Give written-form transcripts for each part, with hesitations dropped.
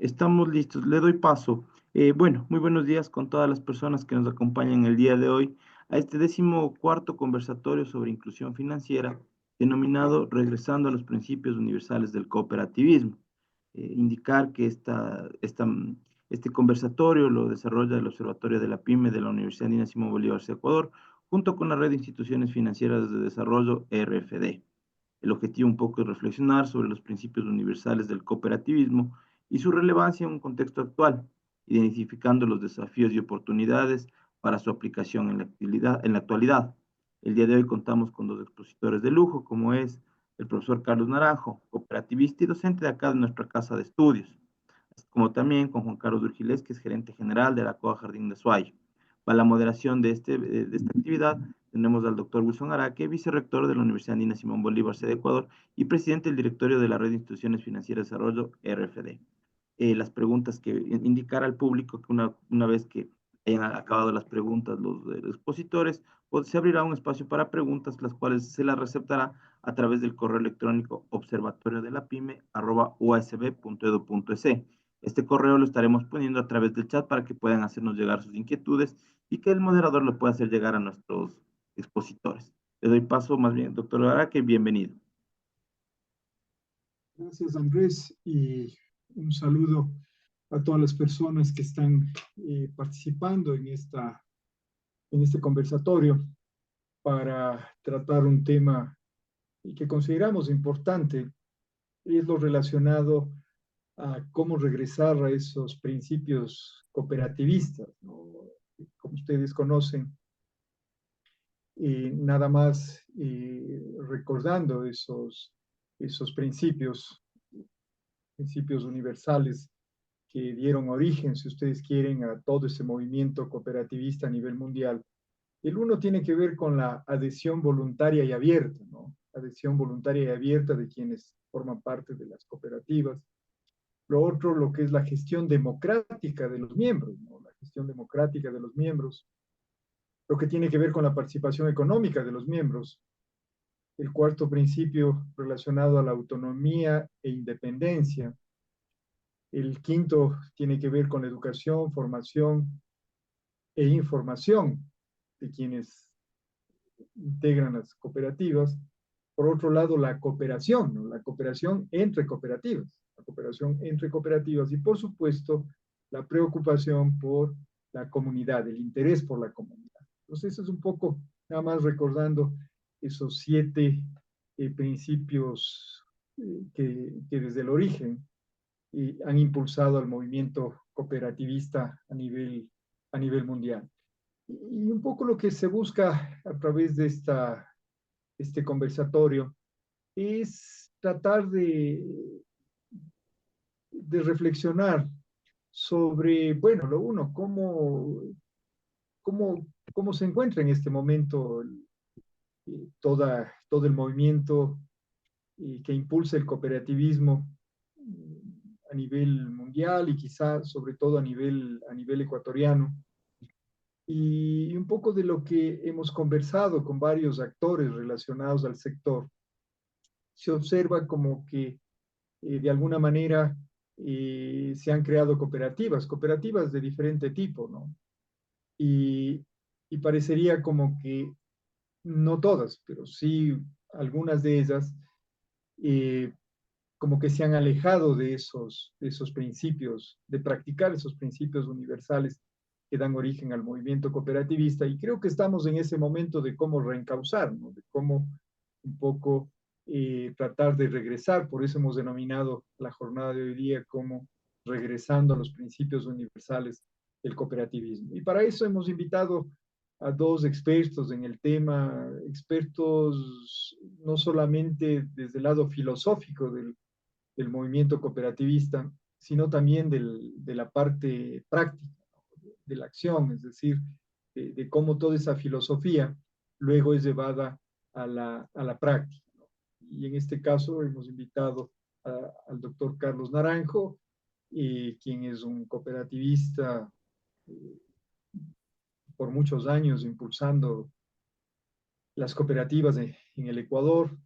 Estamos listos, le doy paso. Bueno, muy buenos días con todas las personas que nos acompañan el día de hoy a este 14º conversatorio sobre inclusión financiera, denominado Regresando a los Principios Universales del Cooperativismo. Indicar que este conversatorio lo desarrolla el Observatorio de la PYME de la Universidad Andina Simón Bolívar de Ecuador, junto con la Red de Instituciones Financieras de Desarrollo, RFD. El objetivo un poco es reflexionar sobre los principios universales del cooperativismo y su relevancia en un contexto actual, identificando los desafíos y oportunidades para su aplicación en la actualidad. El día de hoy contamos con dos expositores de lujo, como es el profesor Carlos Naranjo, cooperativista y docente de acá de nuestra casa de estudios, como también con Juan Carlos Durgiles, que es gerente general de la COA Jardín de Suayo. Para la moderación de esta actividad tenemos al doctor Wilson Araque, vicerrector de la Universidad Andina Simón Bolívar, sede Ecuador, y presidente del directorio de la Red de Instituciones Financieras de Desarrollo, RFD. Las preguntas que indicar al público que una vez que hayan acabado las preguntas los expositores, pues se abrirá un espacio para preguntas, las cuales se las receptará a través del correo electrónico observatoriodelapyme@usb.edu.es. Este correo lo estaremos poniendo a través del chat para que puedan hacernos llegar sus inquietudes y que el moderador lo pueda hacer llegar a nuestros expositores. Le doy paso más bien, doctor Araque, bienvenido. Gracias, Andrés, y un saludo a todas las personas que están participando en este conversatorio para tratar un tema que consideramos importante, es lo relacionado a cómo regresar a esos principios cooperativistas, ¿no? Como ustedes conocen, nada más recordando esos principios universales que dieron origen, si ustedes quieren, a todo ese movimiento cooperativista a nivel mundial. El uno tiene que ver con la adhesión voluntaria y abierta, ¿no? Adhesión voluntaria y abierta de quienes forman parte de las cooperativas. Lo otro, lo que es la gestión democrática de los miembros, ¿no? La gestión democrática de los miembros. Lo que tiene que ver con la participación económica de los miembros. El cuarto principio relacionado a la autonomía e independencia. El quinto tiene que ver con educación, formación e información de quienes integran las cooperativas. Por otro lado, la cooperación, ¿no? La cooperación entre cooperativas, la cooperación entre cooperativas y, por supuesto, la preocupación por la comunidad, el interés por la comunidad. Entonces, eso es un poco, nada más recordando esos 7 principios que desde el origen han impulsado al movimiento cooperativista a nivel mundial. Y un poco lo que se busca a través de este conversatorio es tratar de reflexionar sobre, bueno, lo uno, cómo se encuentra en este momento todo el movimiento que impulsa el cooperativismo a nivel mundial y quizá sobre todo a nivel ecuatoriano. Y un poco de lo que hemos conversado con varios actores relacionados al sector, se observa como que de alguna manera se han creado cooperativas de diferente tipo, ¿no? Y, y parecería como que no todas, pero sí algunas de ellas, eh, como que se han alejado de esos principios, de practicar esos principios universales que dan origen al movimiento cooperativista. Y creo que estamos en ese momento de cómo reencauzar, ¿no? De cómo un poco tratar de regresar. Por eso hemos denominado la jornada de hoy día como regresando a los principios universales del cooperativismo. Y para eso hemos invitado a dos expertos en el tema, expertos no solamente desde el lado filosófico del movimiento cooperativista, sino también de la parte práctica, de la acción, es decir, de cómo toda esa filosofía luego es llevada a la práctica, ¿no? Y en este caso hemos invitado al doctor Carlos Naranjo, quien es un cooperativista eh, por muchos años impulsando las cooperativas en el Ecuador,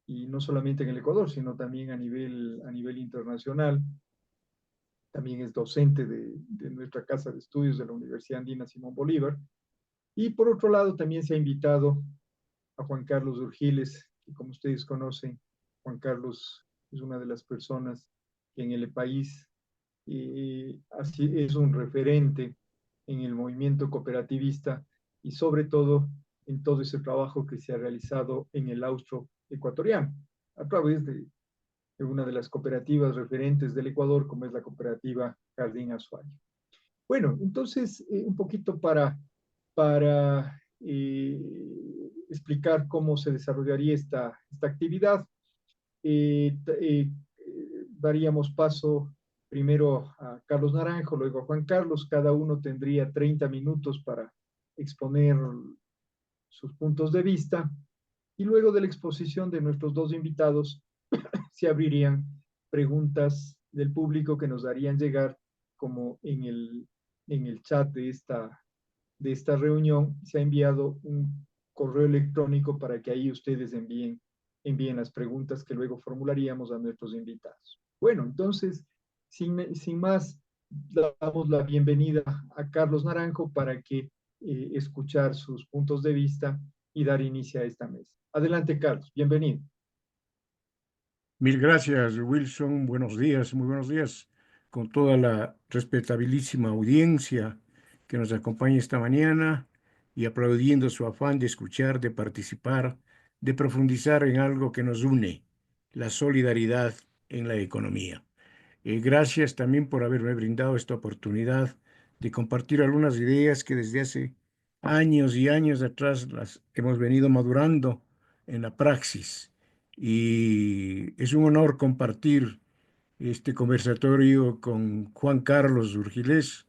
y no solamente en el Ecuador, sino también a nivel internacional. también es docente de nuestra casa de estudios de la Universidad Andina Simón Bolívar. Y por otro lado, también se ha invitado a Juan Carlos Urgiles, que como ustedes conocen, Juan Carlos es una de las personas que en el país así es un referente en el movimiento cooperativista y sobre todo en todo ese trabajo que se ha realizado en el austro ecuatoriano, a través de una de las cooperativas referentes del Ecuador, como es la cooperativa Jardín Azuayo. Bueno, entonces, un poquito para explicar cómo se desarrollaría esta actividad. Daríamos paso primero a Carlos Naranjo, luego a Juan Carlos. Cada uno tendría 30 minutos para exponer sus puntos de vista. Y luego de la exposición de nuestros dos invitados, se abrirían preguntas del público que nos darían llegar, como en el chat de esta reunión se ha enviado un correo electrónico para que ahí ustedes envíen las preguntas que luego formularíamos a nuestros invitados. Bueno, entonces, sin más, damos la bienvenida a Carlos Naranjo para que escuchar sus puntos de vista y dar inicio a esta mesa. Adelante, Carlos, bienvenido. Mil gracias, Wilson. Buenos días, muy buenos días, con toda la respetabilísima audiencia que nos acompaña esta mañana y aplaudiendo su afán de escuchar, de participar, de profundizar en algo que nos une, la solidaridad en la economía. Gracias también por haberme brindado esta oportunidad de compartir algunas ideas que desde hace años y años atrás las hemos venido madurando en la praxis. Y es un honor compartir este conversatorio con Juan Carlos Urgilés,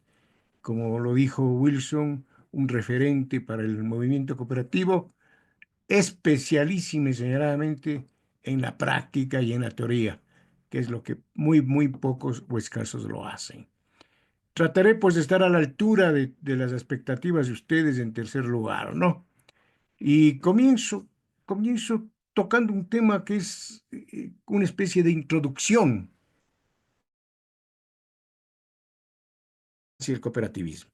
como lo dijo Wilson, un referente para el movimiento cooperativo, especialísimo y señaladamente en la práctica y en la teoría, que es lo que muy pocos o escasos lo hacen. Trataré pues de estar a la altura de las expectativas de ustedes en tercer lugar, ¿no? Y comienzo tocando un tema que es una especie de introducción hacia el cooperativismo.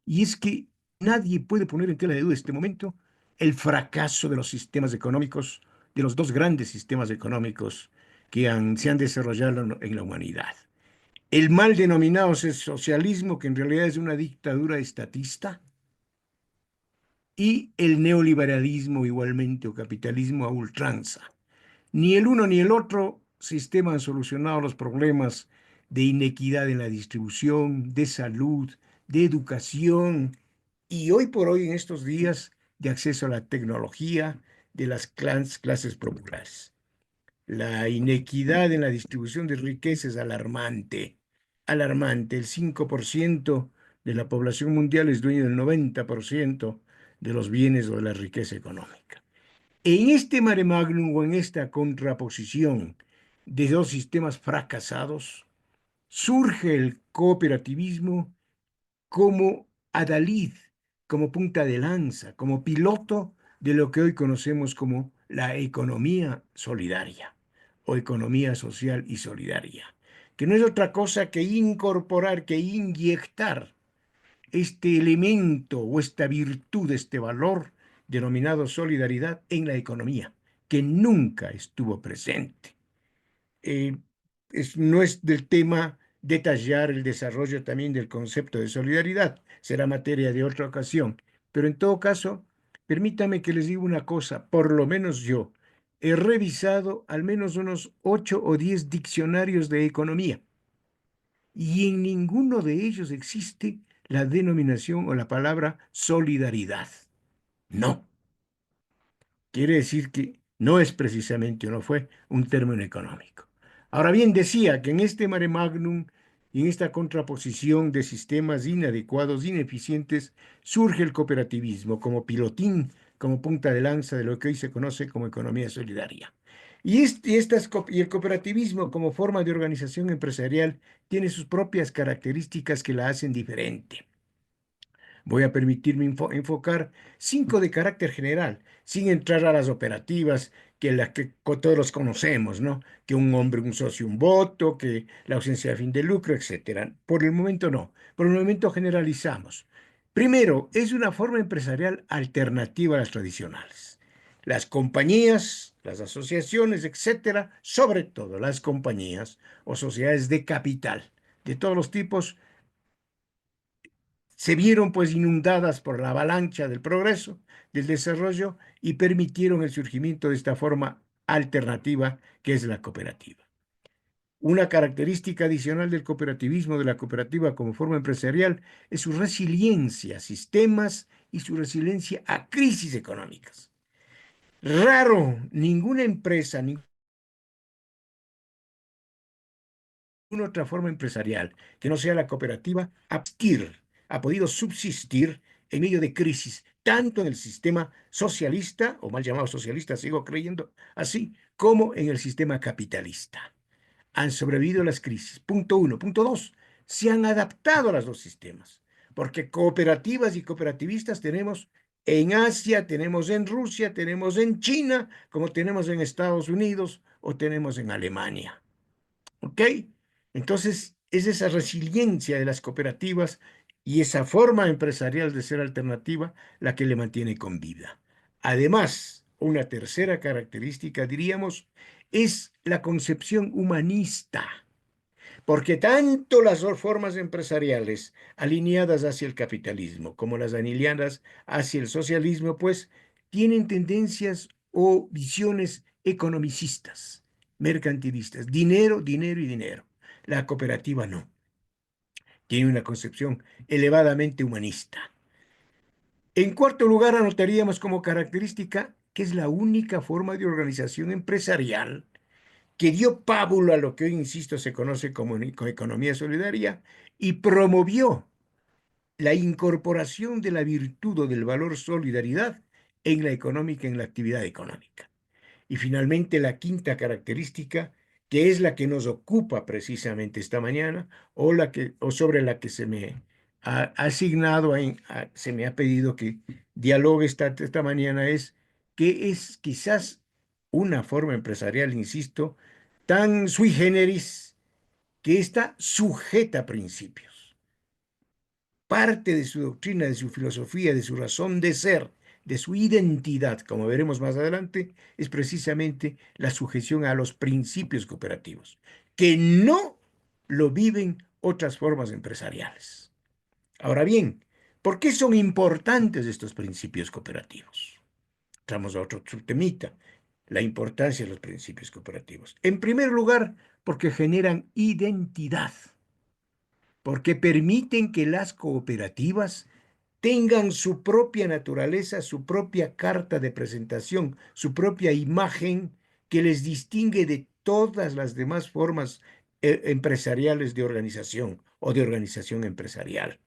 Y es que nadie puede poner en tela de duda en este momento el fracaso de los sistemas económicos, de los dos grandes sistemas económicos que se han desarrollado en la humanidad. El mal denominado socialismo, que en realidad es una dictadura estatista, y el neoliberalismo igualmente, o capitalismo a ultranza. Ni el uno ni el otro sistema han solucionado los problemas de inequidad en la distribución, de salud, de educación y hoy por hoy en estos días de acceso a la tecnología de las clases populares. La inequidad en la distribución de riqueza es alarmante, alarmante. El 5% de la población mundial es dueño del 90% de los bienes o de la riqueza económica. En este mare magnum o en esta contraposición de dos sistemas fracasados, surge el cooperativismo como adalid, como punta de lanza, como piloto de lo que hoy conocemos como la economía solidaria o economía social y solidaria, que no es otra cosa que incorporar, que inyectar este elemento o esta virtud, este valor denominado solidaridad en la economía, que nunca estuvo presente. Eh, no es del tema detallar el desarrollo también del concepto de solidaridad, será materia de otra ocasión, pero en todo caso, permítame que les diga una cosa, por lo menos yo he revisado al menos unos 8 o 10 diccionarios de economía y en ninguno de ellos existe la denominación o la palabra solidaridad. No. Quiere decir que no es precisamente o no fue un término económico. Ahora bien, decía que en este mare magnum y en esta contraposición de sistemas inadecuados, ineficientes, surge el cooperativismo como pilotín, como punta de lanza de lo que hoy se conoce como economía solidaria. Y el cooperativismo como forma de organización empresarial tiene sus propias características que la hacen diferente. Voy a permitirme enfocar 5 de carácter general, sin entrar a las operativas todos los conocemos, ¿no? Que un hombre, un socio, un voto, que la ausencia de fin de lucro, etcétera. Por el momento no. Por el momento generalizamos. Primero, es una forma empresarial alternativa a las tradicionales. Las compañías, las asociaciones, etcétera, sobre todo las compañías o sociedades de capital de todos los tipos, se vieron pues inundadas por la avalancha del progreso, del desarrollo y permitieron el surgimiento de esta forma alternativa que es la cooperativa. Una característica adicional del cooperativismo, de la cooperativa como forma empresarial, es su resiliencia a sistemas y su resiliencia a crisis económicas. Raro, ninguna empresa, ninguna otra forma empresarial que no sea la cooperativa ha podido subsistir en medio de crisis, tanto en el sistema socialista, o mal llamado socialista, sigo creyendo así, como en el sistema capitalista. Han sobrevivido las crisis. Punto uno. Punto dos, se han adaptado a los dos sistemas, porque cooperativas y cooperativistas tenemos en Asia, tenemos en Rusia, tenemos en China, como tenemos en Estados Unidos o tenemos en Alemania. ¿Ok? Entonces, es esa resiliencia de las cooperativas y esa forma empresarial de ser alternativa la que le mantiene con vida. Además, una tercera característica, diríamos, es la concepción humanista, porque tanto las dos formas empresariales alineadas hacia el capitalismo como las alineadas hacia el socialismo, pues tienen tendencias o visiones economicistas, mercantilistas, dinero, dinero y dinero. La cooperativa no, tiene una concepción elevadamente humanista. En cuarto lugar, anotaríamos como característica que es la única forma de organización empresarial que dio pábulo a lo que hoy, insisto, se conoce como economía solidaria y promovió la incorporación de la virtud o del valor solidaridad en la económica, en la actividad económica. Y finalmente la quinta característica, que es la que nos ocupa precisamente esta mañana, o sobre la que se me ha asignado, se me ha pedido que dialogue esta mañana, es que es quizás una forma empresarial, insisto, tan sui generis, que está sujeta a principios. Parte de su doctrina, de su filosofía, de su razón de ser, de su identidad, como veremos más adelante, es precisamente la sujeción a los principios cooperativos, que no lo viven otras formas empresariales. Ahora bien, ¿por qué son importantes estos principios cooperativos? Entramos a otro subtemita, la importancia de los principios cooperativos. En primer lugar, porque generan identidad, porque permiten que las cooperativas tengan su propia naturaleza, su propia carta de presentación, su propia imagen que les distingue de todas las demás formas empresariales de organización o de organización empresarial.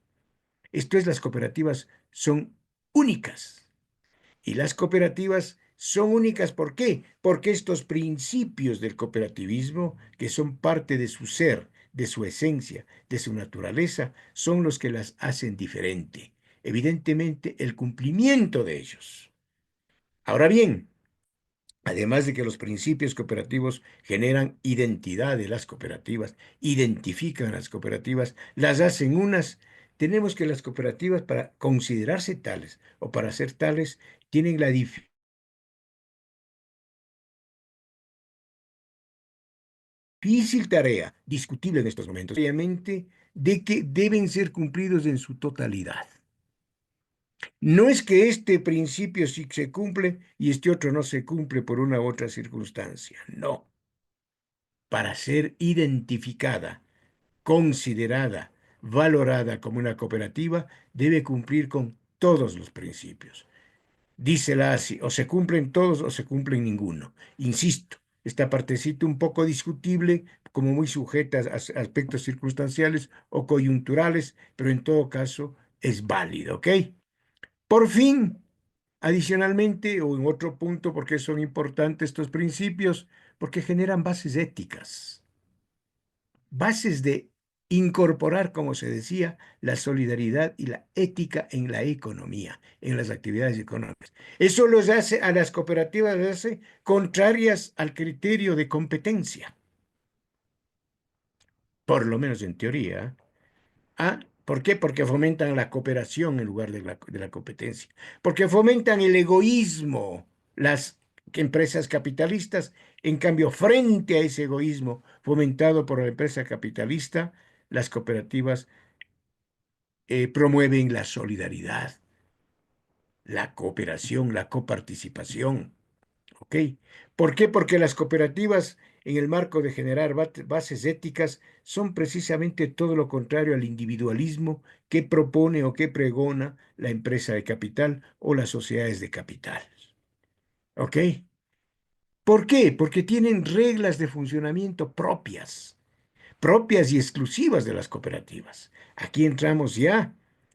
Esto es, las cooperativas son únicas. Y las cooperativas son únicas, ¿por qué? Porque estos principios del cooperativismo, que son parte de su ser, de su esencia, de su naturaleza, son los que las hacen diferente. Evidentemente, el cumplimiento de ellos. Ahora bien, además de que los principios cooperativos generan identidad de las cooperativas, identifican a las cooperativas, las hacen unas, tenemos que las cooperativas, para considerarse tales o para ser tales, tienen la difícil tarea, discutible en estos momentos, obviamente, de que deben ser cumplidos en su totalidad. No es que este principio sí se cumple y este otro no se cumple por una u otra circunstancia, no. Para ser identificada, considerada, valorada como una cooperativa, debe cumplir con todos los principios. Dísela así, o se cumplen todos o se cumplen ninguno. Insisto, esta partecita un poco discutible, como muy sujeta a aspectos circunstanciales o coyunturales, pero en todo caso es válido, ¿ok? Por fin, adicionalmente, o en otro punto, porque son importantes estos principios, porque generan bases éticas, bases de incorporar, como se decía, la solidaridad y la ética en la economía, en las actividades económicas. Eso los hace a las cooperativas, las hace contrarias al criterio de competencia, por lo menos en teoría. ¿Ah? ¿Por qué? Porque fomentan la cooperación en lugar de la competencia. Porque fomentan el egoísmo las empresas capitalistas. En cambio, frente a ese egoísmo fomentado por la empresa capitalista, las cooperativas promueven la solidaridad, la cooperación, la coparticipación. ¿Ok? ¿Por qué? Porque las cooperativas, en el marco de generar bases éticas, son precisamente todo lo contrario al individualismo que propone o que pregona la empresa de capital o las sociedades de capital. ¿Ok? ¿Por qué? Porque tienen reglas de funcionamiento propias y exclusivas de las cooperativas. Aquí entramos ya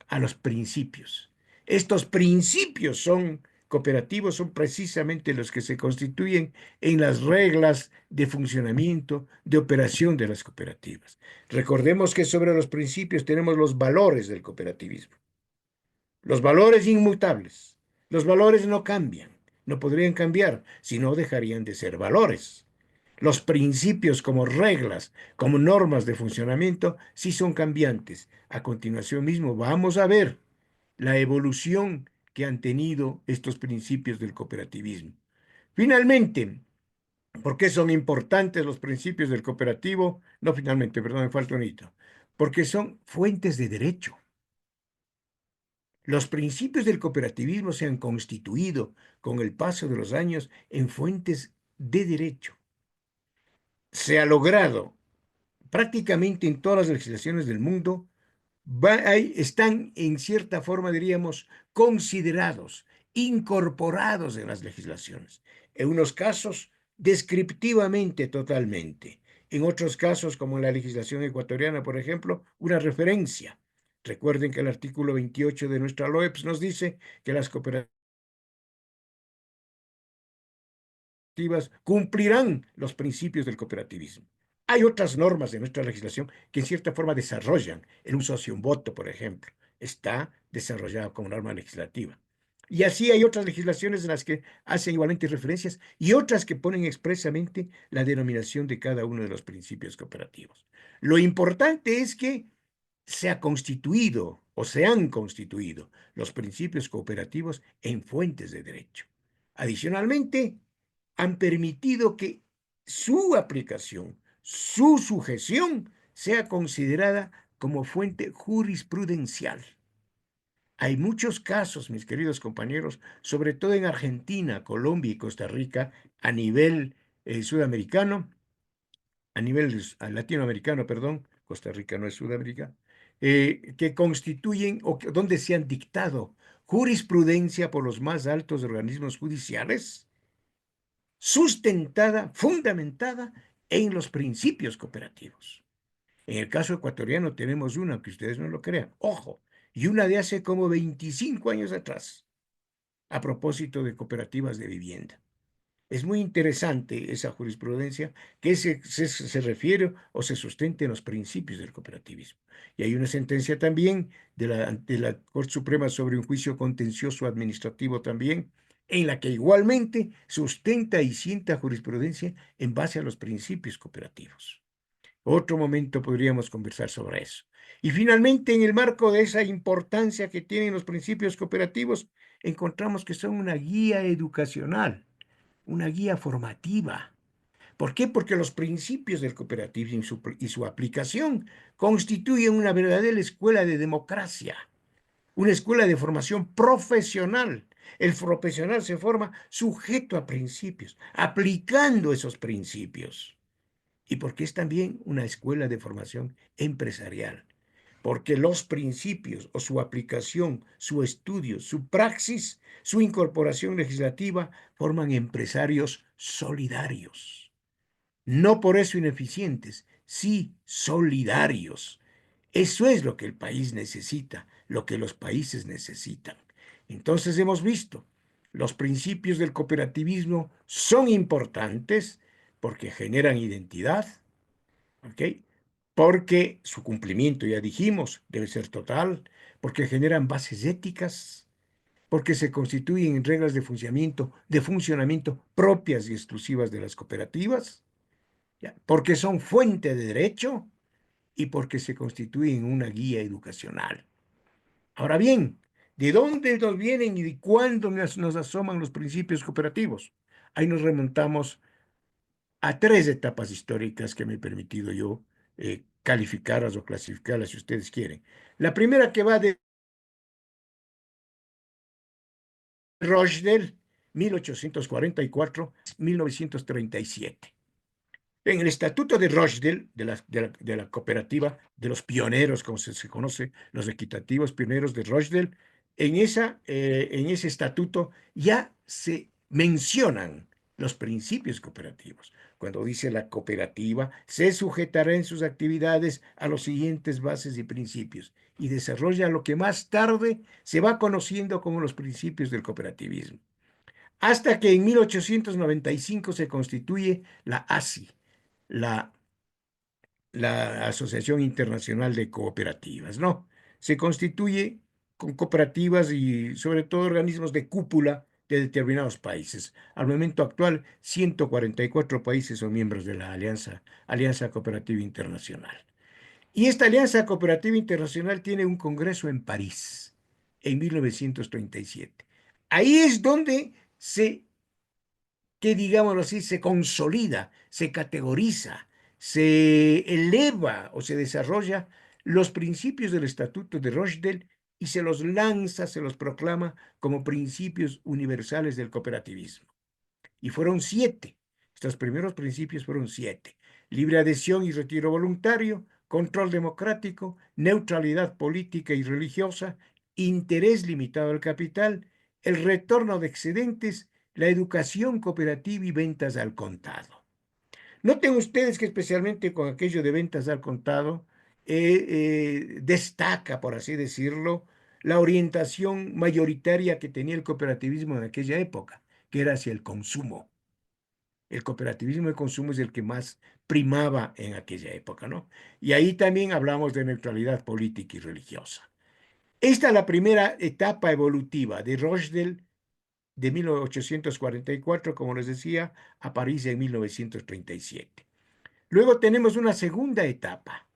a los principios. Estos principios son cooperativos, son precisamente los que se constituyen en las reglas de funcionamiento, de operación de las cooperativas. Recordemos que sobre los principios tenemos los valores del cooperativismo. Los valores inmutables. Los valores no cambian, no podrían cambiar, si no dejarían de ser valores. Los principios como reglas, como normas de funcionamiento, sí son cambiantes. A continuación mismo vamos a ver la evolución que han tenido estos principios del cooperativismo. Finalmente, ¿por qué son importantes los principios del cooperativo? No, finalmente, perdón, me falta un hito. Porque son fuentes de derecho. Los principios del cooperativismo se han constituido con el paso de los años en fuentes de derecho. Se ha logrado prácticamente en todas las legislaciones del mundo, están en cierta forma, diríamos, considerados, incorporados en las legislaciones. En unos casos, descriptivamente totalmente. En otros casos, como en la legislación ecuatoriana, por ejemplo, una referencia. Recuerden que el artículo 28 de nuestra LOEPS nos dice que las cooperativas cumplirán los principios del cooperativismo. Hay otras normas de nuestra legislación que en cierta forma desarrollan el uso hacia un voto, por ejemplo. Está desarrollado como norma legislativa. Y así hay otras legislaciones en las que hacen igualmente referencias y otras que ponen expresamente la denominación de cada uno de los principios cooperativos. Lo importante es que se ha constituido o se han constituido los principios cooperativos en fuentes de derecho. Adicionalmente, han permitido que su aplicación, su sujeción, sea considerada como fuente jurisprudencial. Hay muchos casos, mis queridos compañeros, sobre todo en Argentina, Colombia y Costa Rica, a nivel sudamericano, a nivel latinoamericano, perdón, Costa Rica no es Sudamérica, que constituyen o donde se han dictado jurisprudencia por los más altos organismos judiciales sustentada, fundamentada en los principios cooperativos. En el caso ecuatoriano tenemos una, aunque ustedes no lo crean, ojo, y una de hace como 25 años atrás, a propósito de cooperativas de vivienda. Es muy interesante esa jurisprudencia que se refiere o se sustenta en los principios del cooperativismo. Y hay una sentencia también de la Corte Suprema sobre un juicio contencioso administrativo también, en la que igualmente sustenta y sienta jurisprudencia en base a los principios cooperativos. Otro momento podríamos conversar sobre eso. Y finalmente, en el marco de esa importancia que tienen los principios cooperativos, encontramos que son una guía educacional, una guía formativa. ¿Por qué? Porque los principios del cooperativismo y su aplicación constituyen una verdadera escuela de democracia, una escuela de formación profesional. El profesional se forma sujeto a principios, aplicando esos principios. Y porque es también una escuela de formación empresarial, porque los principios o su aplicación, su estudio, su praxis, su incorporación legislativa forman empresarios solidarios. No por eso ineficientes, sí solidarios. Eso es lo que el país necesita, lo que los países necesitan. Entonces hemos visto, los principios del cooperativismo son importantes porque generan identidad, ¿ok? porque su cumplimiento, ya dijimos, debe ser total, porque generan bases éticas, porque se constituyen en reglas de funcionamiento propias y exclusivas de las cooperativas, ¿ya? Porque son fuente de derecho y porque se constituyen una guía educacional. Ahora bien, ¿de dónde nos vienen y de cuándo nos asoman los principios cooperativos? Ahí nos remontamos a tres etapas históricas que me he permitido yo calificarlas o clasificarlas si ustedes quieren. La primera que va de Rochdale, 1844-1937. En el Estatuto de Rochdale, de la cooperativa, de los pioneros, como se conoce, los equitativos pioneros de Rochdale, en ese estatuto ya se mencionan los principios cooperativos. Cuando dice la cooperativa, se sujetará en sus actividades a los siguientes bases y principios y desarrolla lo que más tarde se va conociendo como los principios del cooperativismo. Hasta que en 1895 se constituye la ASI, la, la Asociación Internacional de Cooperativas, ¿no? Se constituye con cooperativas y sobre todo organismos de cúpula de determinados países. Al momento actual, 144 países son miembros de la Alianza Cooperativa Internacional. Y esta Alianza Cooperativa Internacional tiene un congreso en París en 1937. Ahí es donde que digámoslo así, se consolida, se categoriza, se eleva o se desarrolla los principios del Estatuto de Rochdale y se los lanza, se los proclama como principios universales del cooperativismo. Y fueron 7. Estos primeros principios fueron 7. Libre adhesión y retiro voluntario, control democrático, neutralidad política y religiosa, interés limitado al capital, el retorno de excedentes, la educación cooperativa y ventas al contado. Noten ustedes que especialmente con aquello de ventas al contado, destaca, por así decirlo, la orientación mayoritaria que tenía el cooperativismo en aquella época, que era hacia el consumo. El cooperativismo de consumo es el que más primaba en aquella época, ¿no? Y ahí también hablamos de neutralidad política y religiosa. Esta es la primera etapa evolutiva de Rochdale de 1844, como les decía, a París en 1937. Luego tenemos una segunda etapa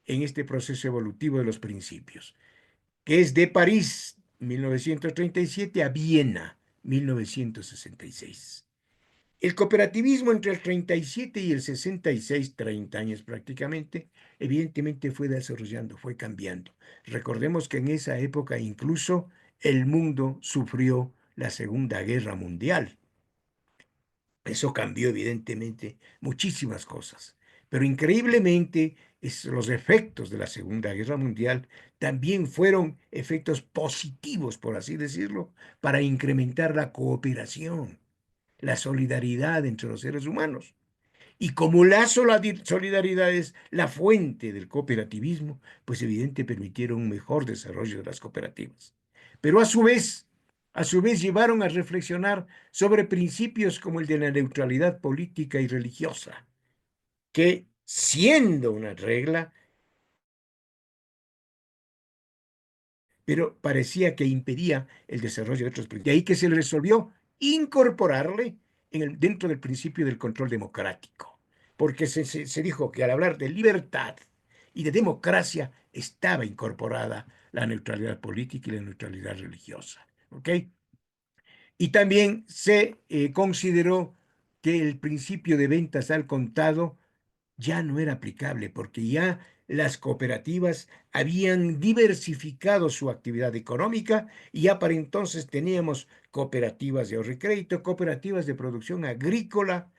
en este proceso evolutivo de los principios, que es de París 1937 a Viena 1966. El cooperativismo entre el 37 y el 66, 30 años prácticamente, evidentemente fue desarrollando, fue cambiando. Recordemos que en esa época incluso el mundo sufrió la Segunda Guerra Mundial. Eso cambió evidentemente muchísimas cosas. Pero increíblemente los efectos de la Segunda Guerra Mundial también fueron efectos positivos, por así decirlo, para incrementar la cooperación, la solidaridad entre los seres humanos. Y como la solidaridad es la fuente del cooperativismo, pues evidente permitieron un mejor desarrollo de las cooperativas. Pero a su vez llevaron a reflexionar sobre principios como el de la neutralidad política y religiosa, que siendo una regla, pero parecía que impedía el desarrollo de otros principios. De ahí que se le resolvió incorporarle dentro del principio del control democrático, porque se dijo que al hablar de libertad y de democracia estaba incorporada la neutralidad política y la neutralidad religiosa. ¿Ok? Y también se consideró que el principio de ventas al contado ya no era aplicable porque ya las cooperativas habían diversificado su actividad económica y ya para entonces teníamos cooperativas de ahorro y crédito, cooperativas de producción agrícola,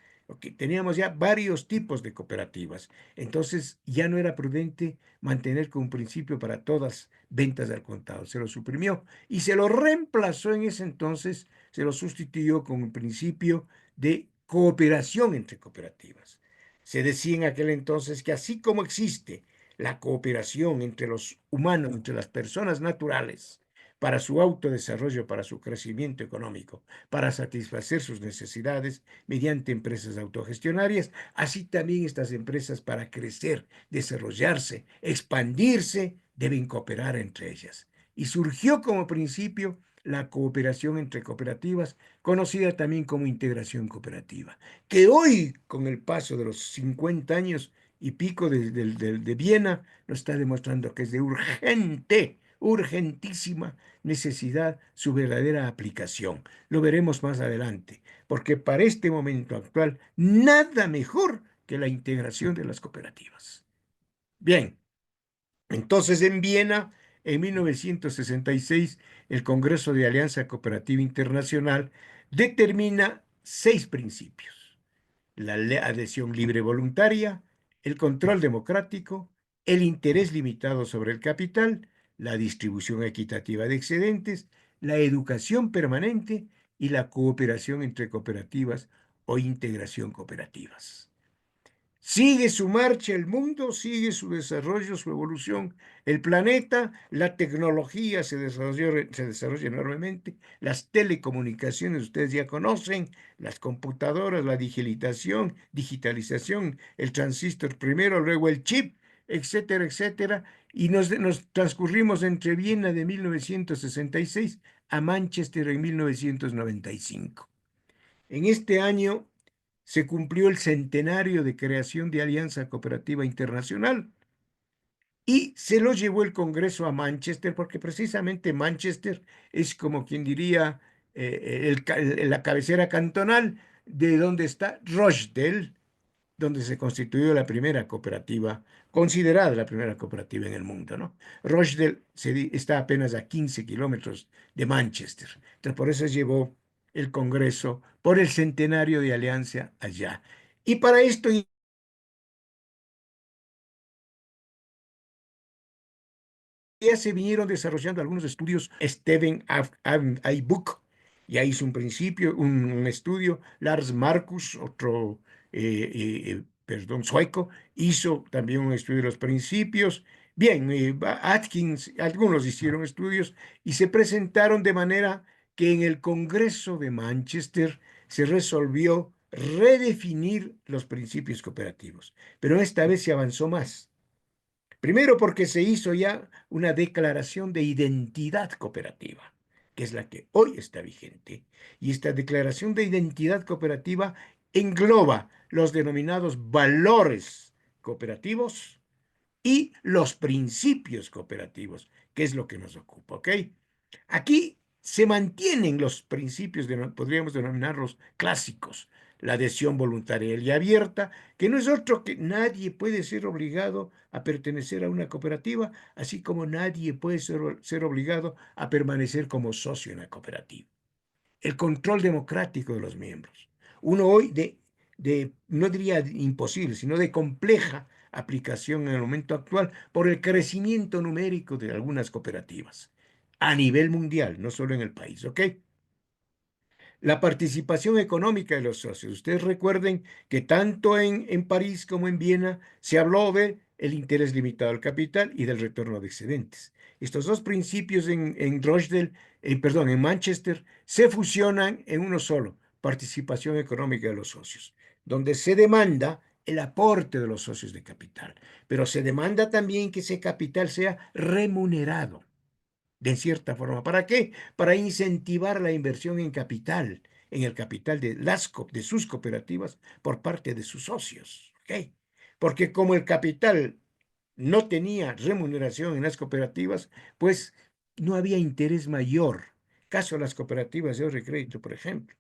teníamos ya varios tipos de cooperativas. Entonces ya no era prudente mantener como principio para todas ventas al contado. Se lo suprimió y se lo reemplazó en ese entonces, se lo sustituyó con un principio de cooperación entre cooperativas. Se decía en aquel entonces que así como existe la cooperación entre los humanos, entre las personas naturales, para su autodesarrollo, para su crecimiento económico, para satisfacer sus necesidades mediante empresas autogestionarias, así también estas empresas para crecer, desarrollarse, expandirse, deben cooperar entre ellas. Y surgió como principio la cooperación entre cooperativas, conocida también como integración cooperativa, que hoy, con el paso de los 50 años y pico de Viena, nos está demostrando que es de urgentísima necesidad su verdadera aplicación. Lo veremos más adelante, porque para este momento actual, nada mejor que la integración de las cooperativas. Bien, entonces en Viena, en 1966, el Congreso de Alianza Cooperativa Internacional determina 6 principios: la adhesión libre voluntaria, el control democrático, el interés limitado sobre el capital, la distribución equitativa de excedentes, la educación permanente y la cooperación entre cooperativas o integración cooperativas. Sigue su marcha el mundo, sigue su desarrollo, su evolución, el planeta, la tecnología se desarrolla enormemente, las telecomunicaciones ustedes ya conocen, las computadoras, la digitalización, el transistor primero, luego el chip, etcétera, etcétera, y nos transcurrimos entre Viena de 1966 a Manchester en 1995. En este año se cumplió el centenario de creación de Alianza Cooperativa Internacional y se lo llevó el Congreso a Manchester, porque precisamente Manchester es como quien diría la cabecera cantonal de donde está Rochdale, donde se constituyó la primera cooperativa, considerada la primera cooperativa en el mundo, ¿no? Rochdale está apenas a 15 kilómetros de Manchester. Entonces, por eso llevó el Congreso por el centenario de Alianza allá. Y para esto ya se vinieron desarrollando algunos estudios. Steven Aybuck ya hizo un principio, un estudio. Lars Marcus, otro, perdón, sueco, hizo también un estudio de los principios. Bien, Atkins, algunos hicieron estudios y se presentaron de manera que en el Congreso de Manchester se resolvió redefinir los principios cooperativos. Pero esta vez se avanzó más. Primero porque se hizo ya una declaración de identidad cooperativa, que es la que hoy está vigente. Y esta declaración de identidad cooperativa engloba los denominados valores cooperativos y los principios cooperativos, que es lo que nos ocupa, ¿ok? Aquí se mantienen los principios, podríamos denominarlos clásicos: la adhesión voluntaria y abierta, que no es otro que nadie puede ser obligado a pertenecer a una cooperativa, así como nadie puede ser obligado a permanecer como socio en la cooperativa. El control democrático de los miembros. Uno hoy no diría imposible, sino de compleja aplicación en el momento actual por el crecimiento numérico de algunas cooperativas a nivel mundial, no solo en el país, ¿ok? La participación económica de los socios. Ustedes recuerden que tanto en París como en Viena se habló de el interés limitado al capital y del retorno de excedentes. Estos dos principios en Rochdale, perdón, en Manchester, se fusionan en uno solo: participación económica de los socios, donde se demanda el aporte de los socios de capital, pero se demanda también que ese capital sea remunerado de cierta forma. ¿Para qué? Para incentivar la inversión en capital, en el capital de sus cooperativas por parte de sus socios. ¿Ok? Porque como el capital no tenía remuneración en las cooperativas, pues no había interés mayor. Caso de las cooperativas de ahorro y crédito, por ejemplo.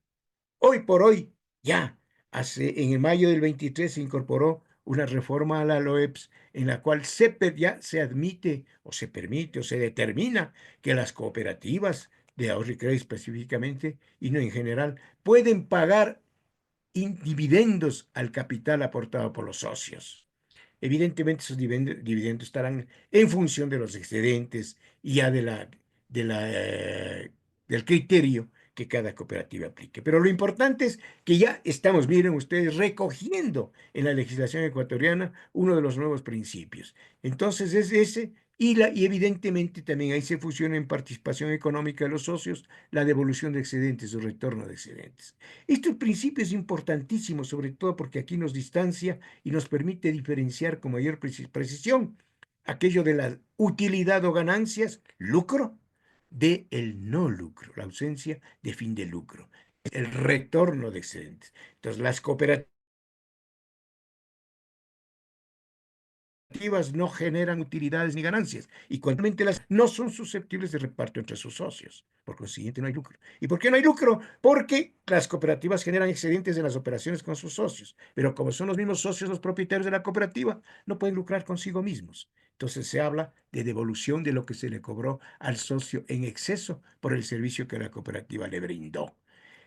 Hoy por hoy, ya, en el mayo del 23 se incorporó una reforma a la LOEPS en la cual ya se admite o se permite o se determina que las cooperativas de ahorro y crédito específicamente, y no en general, pueden pagar dividendos al capital aportado por los socios. Evidentemente esos dividendos estarán en función de los excedentes y ya del criterio que cada cooperativa aplique. Pero lo importante es que ya estamos, miren ustedes, recogiendo en la legislación ecuatoriana uno de los nuevos principios. Entonces es ese, y evidentemente también ahí se fusiona en participación económica de los socios, la devolución de excedentes o retorno de excedentes. Este principio es importantísimo, sobre todo porque aquí nos distancia y nos permite diferenciar con mayor precisión aquello de la utilidad o ganancias, lucro, de el no lucro, la ausencia de fin de lucro, el retorno de excedentes. Entonces, las cooperativas no generan utilidades ni ganancias y cuantamente las no son susceptibles de reparto entre sus socios. Por consiguiente, no hay lucro. ¿Y por qué no hay lucro? Porque las cooperativas generan excedentes en las operaciones con sus socios, pero como son los mismos socios los propietarios de la cooperativa, no pueden lucrar consigo mismos. Entonces se habla de devolución de lo que se le cobró al socio en exceso por el servicio que la cooperativa le brindó.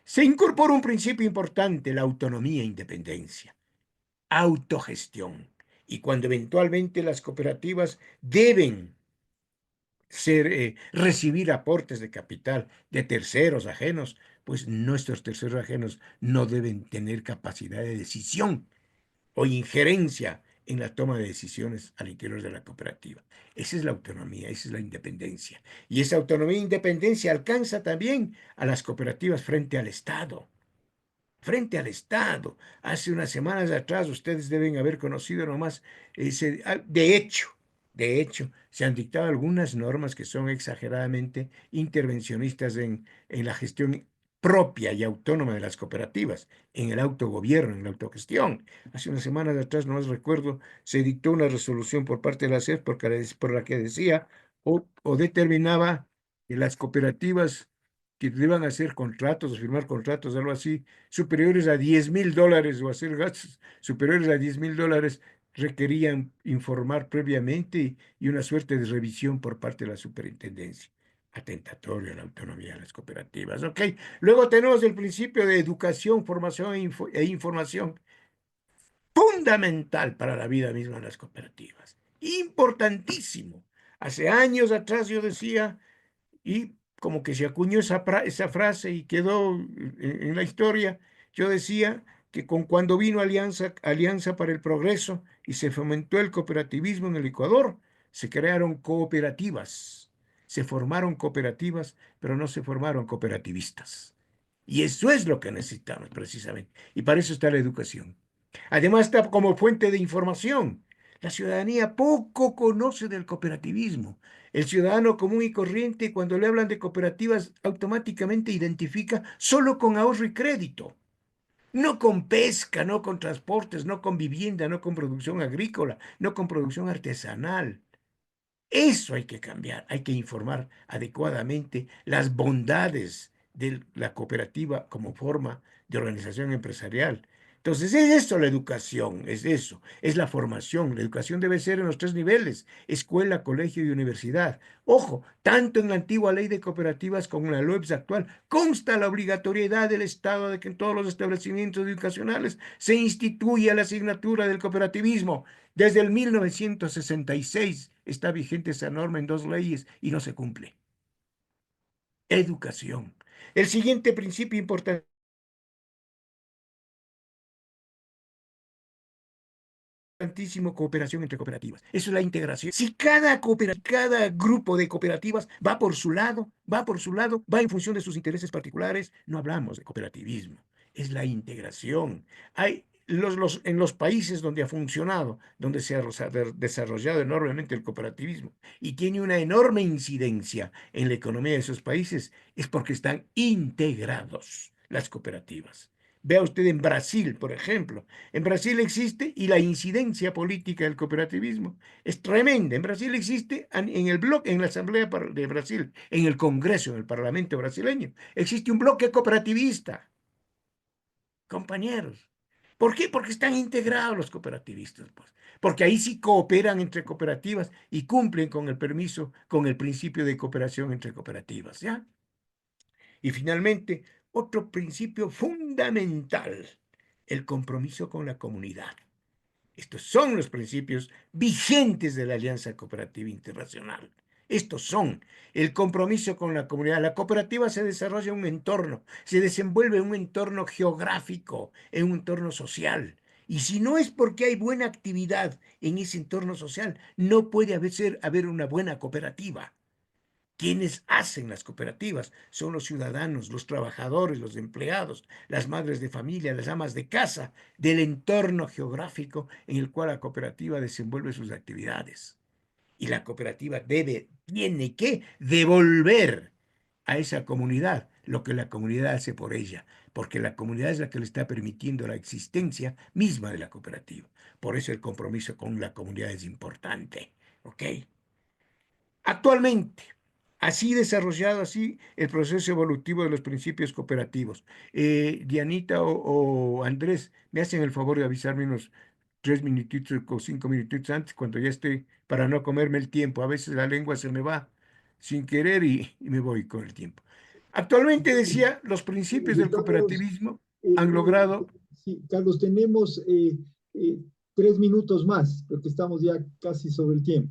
Se incorpora un principio importante, la autonomía e independencia, autogestión. Y cuando eventualmente las cooperativas deben recibir aportes de capital de terceros ajenos, pues nuestros terceros ajenos no deben tener capacidad de decisión o injerencia en la toma de decisiones al interior de la cooperativa. Esa es la autonomía, esa es la independencia. Y esa autonomía e independencia alcanza también a las cooperativas frente al Estado. Frente al Estado. Hace unas semanas atrás ustedes deben haber conocido nomás de hecho, se han dictado algunas normas que son exageradamente intervencionistas en la gestión propia y autónoma de las cooperativas, en el autogobierno, en la autogestión. Hace unas semanas atrás, no más recuerdo, se dictó una resolución por parte de la SEF por la que decía o determinaba que las cooperativas que deban hacer contratos o firmar contratos, algo así, superiores a $10,000 o hacer gastos superiores a $10,000, requerían informar previamente y una suerte de revisión por parte de la superintendencia. Atentatorio a la autonomía de las cooperativas. Ok, luego tenemos el principio de educación, formación e información, fundamental para la vida misma de las cooperativas. Importantísimo. Hace años atrás yo decía, y como que se acuñó esa frase y quedó en la historia, yo decía que cuando vino Alianza para el Progreso y se fomentó el cooperativismo en el Ecuador, se crearon cooperativas, se formaron cooperativas, pero no se formaron cooperativistas. Y eso es lo que necesitamos precisamente. Y para eso está la educación. Además está como fuente de información. La ciudadanía poco conoce del cooperativismo. El ciudadano común y corriente, cuando le hablan de cooperativas, automáticamente identifica solo con ahorro y crédito. No con pesca, no con transportes, no con vivienda, no con producción agrícola, no con producción artesanal. Eso hay que cambiar, hay que informar adecuadamente las bondades de la cooperativa como forma de organización empresarial. Entonces, es eso la educación, es eso, es la formación. La educación debe ser en los tres niveles, escuela, colegio y universidad. Ojo, tanto en la antigua ley de cooperativas como en la LOEPS actual, consta la obligatoriedad del Estado de que en todos los establecimientos educacionales se instituya la asignatura del cooperativismo. Desde el 1966 está vigente esa norma en dos leyes y no se cumple. Educación. El siguiente principio importantísimo, cooperación entre cooperativas. Eso es la integración. Si cada grupo de cooperativas va por su lado, va en función de sus intereses particulares, no hablamos de cooperativismo. Es la integración. En los países donde ha funcionado, donde se ha desarrollado enormemente el cooperativismo y tiene una enorme incidencia en la economía de esos países, es porque están integrados las cooperativas. Vea usted en Brasil, por ejemplo. En Brasil existe y la incidencia política del cooperativismo es tremenda. En Brasil existe en el bloque, en la Asamblea de Brasil, en el Congreso, en el Parlamento brasileño, existe un bloque cooperativista, compañeros. ¿Por qué? Porque están integrados los cooperativistas, pues. Porque ahí sí cooperan entre cooperativas y cumplen con el permiso, con el principio de cooperación entre cooperativas, ¿ya? Y finalmente, otro principio fundamental, el compromiso con la comunidad. Estos son los principios vigentes de la Alianza Cooperativa Internacional. Estos son el compromiso con la comunidad. La cooperativa se desarrolla en un entorno, se desenvuelve en un entorno geográfico, en un entorno social. Y si no es porque hay buena actividad en ese entorno social, no puede haber una buena cooperativa. Quienes hacen las cooperativas son los ciudadanos, los trabajadores, los empleados, las madres de familia, las amas de casa del entorno geográfico en el cual la cooperativa desenvuelve sus actividades. Y la cooperativa tiene que devolver a esa comunidad lo que la comunidad hace por ella, porque la comunidad es la que le está permitiendo la existencia misma de la cooperativa. Por eso el compromiso con la comunidad es importante, ¿ok? Actualmente, así desarrollado así el proceso evolutivo de los principios cooperativos. Dianita o Andrés, me hacen el favor de avisarme unos 3 minutitos o 5 minutitos antes, cuando ya esté, para no comerme el tiempo. A veces la lengua se me va sin querer y me voy con el tiempo. Actualmente, decía, los principios De del todos modos, cooperativismo eh, han eh, logrado... sí, Carlos, tenemos eh, 3 minutos más, porque estamos ya casi sobre el tiempo.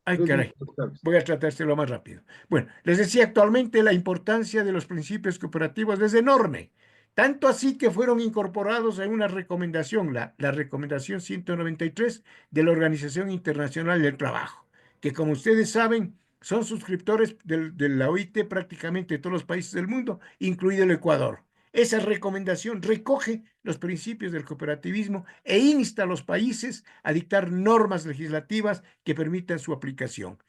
Ay, Tres caray. minutos, Carlos. Voy a tratárselo más rápido. Bueno, les decía, actualmente la importancia de los principios cooperativos es enorme. Tanto así que fueron incorporados en una recomendación, la recomendación 193 de la Organización Internacional del Trabajo, que como ustedes saben, son suscriptores de la OIT prácticamente de todos los países del mundo, incluido el Ecuador. Esa recomendación recoge los principios del cooperativismo e insta a los países a dictar normas legislativas que permitan su aplicación.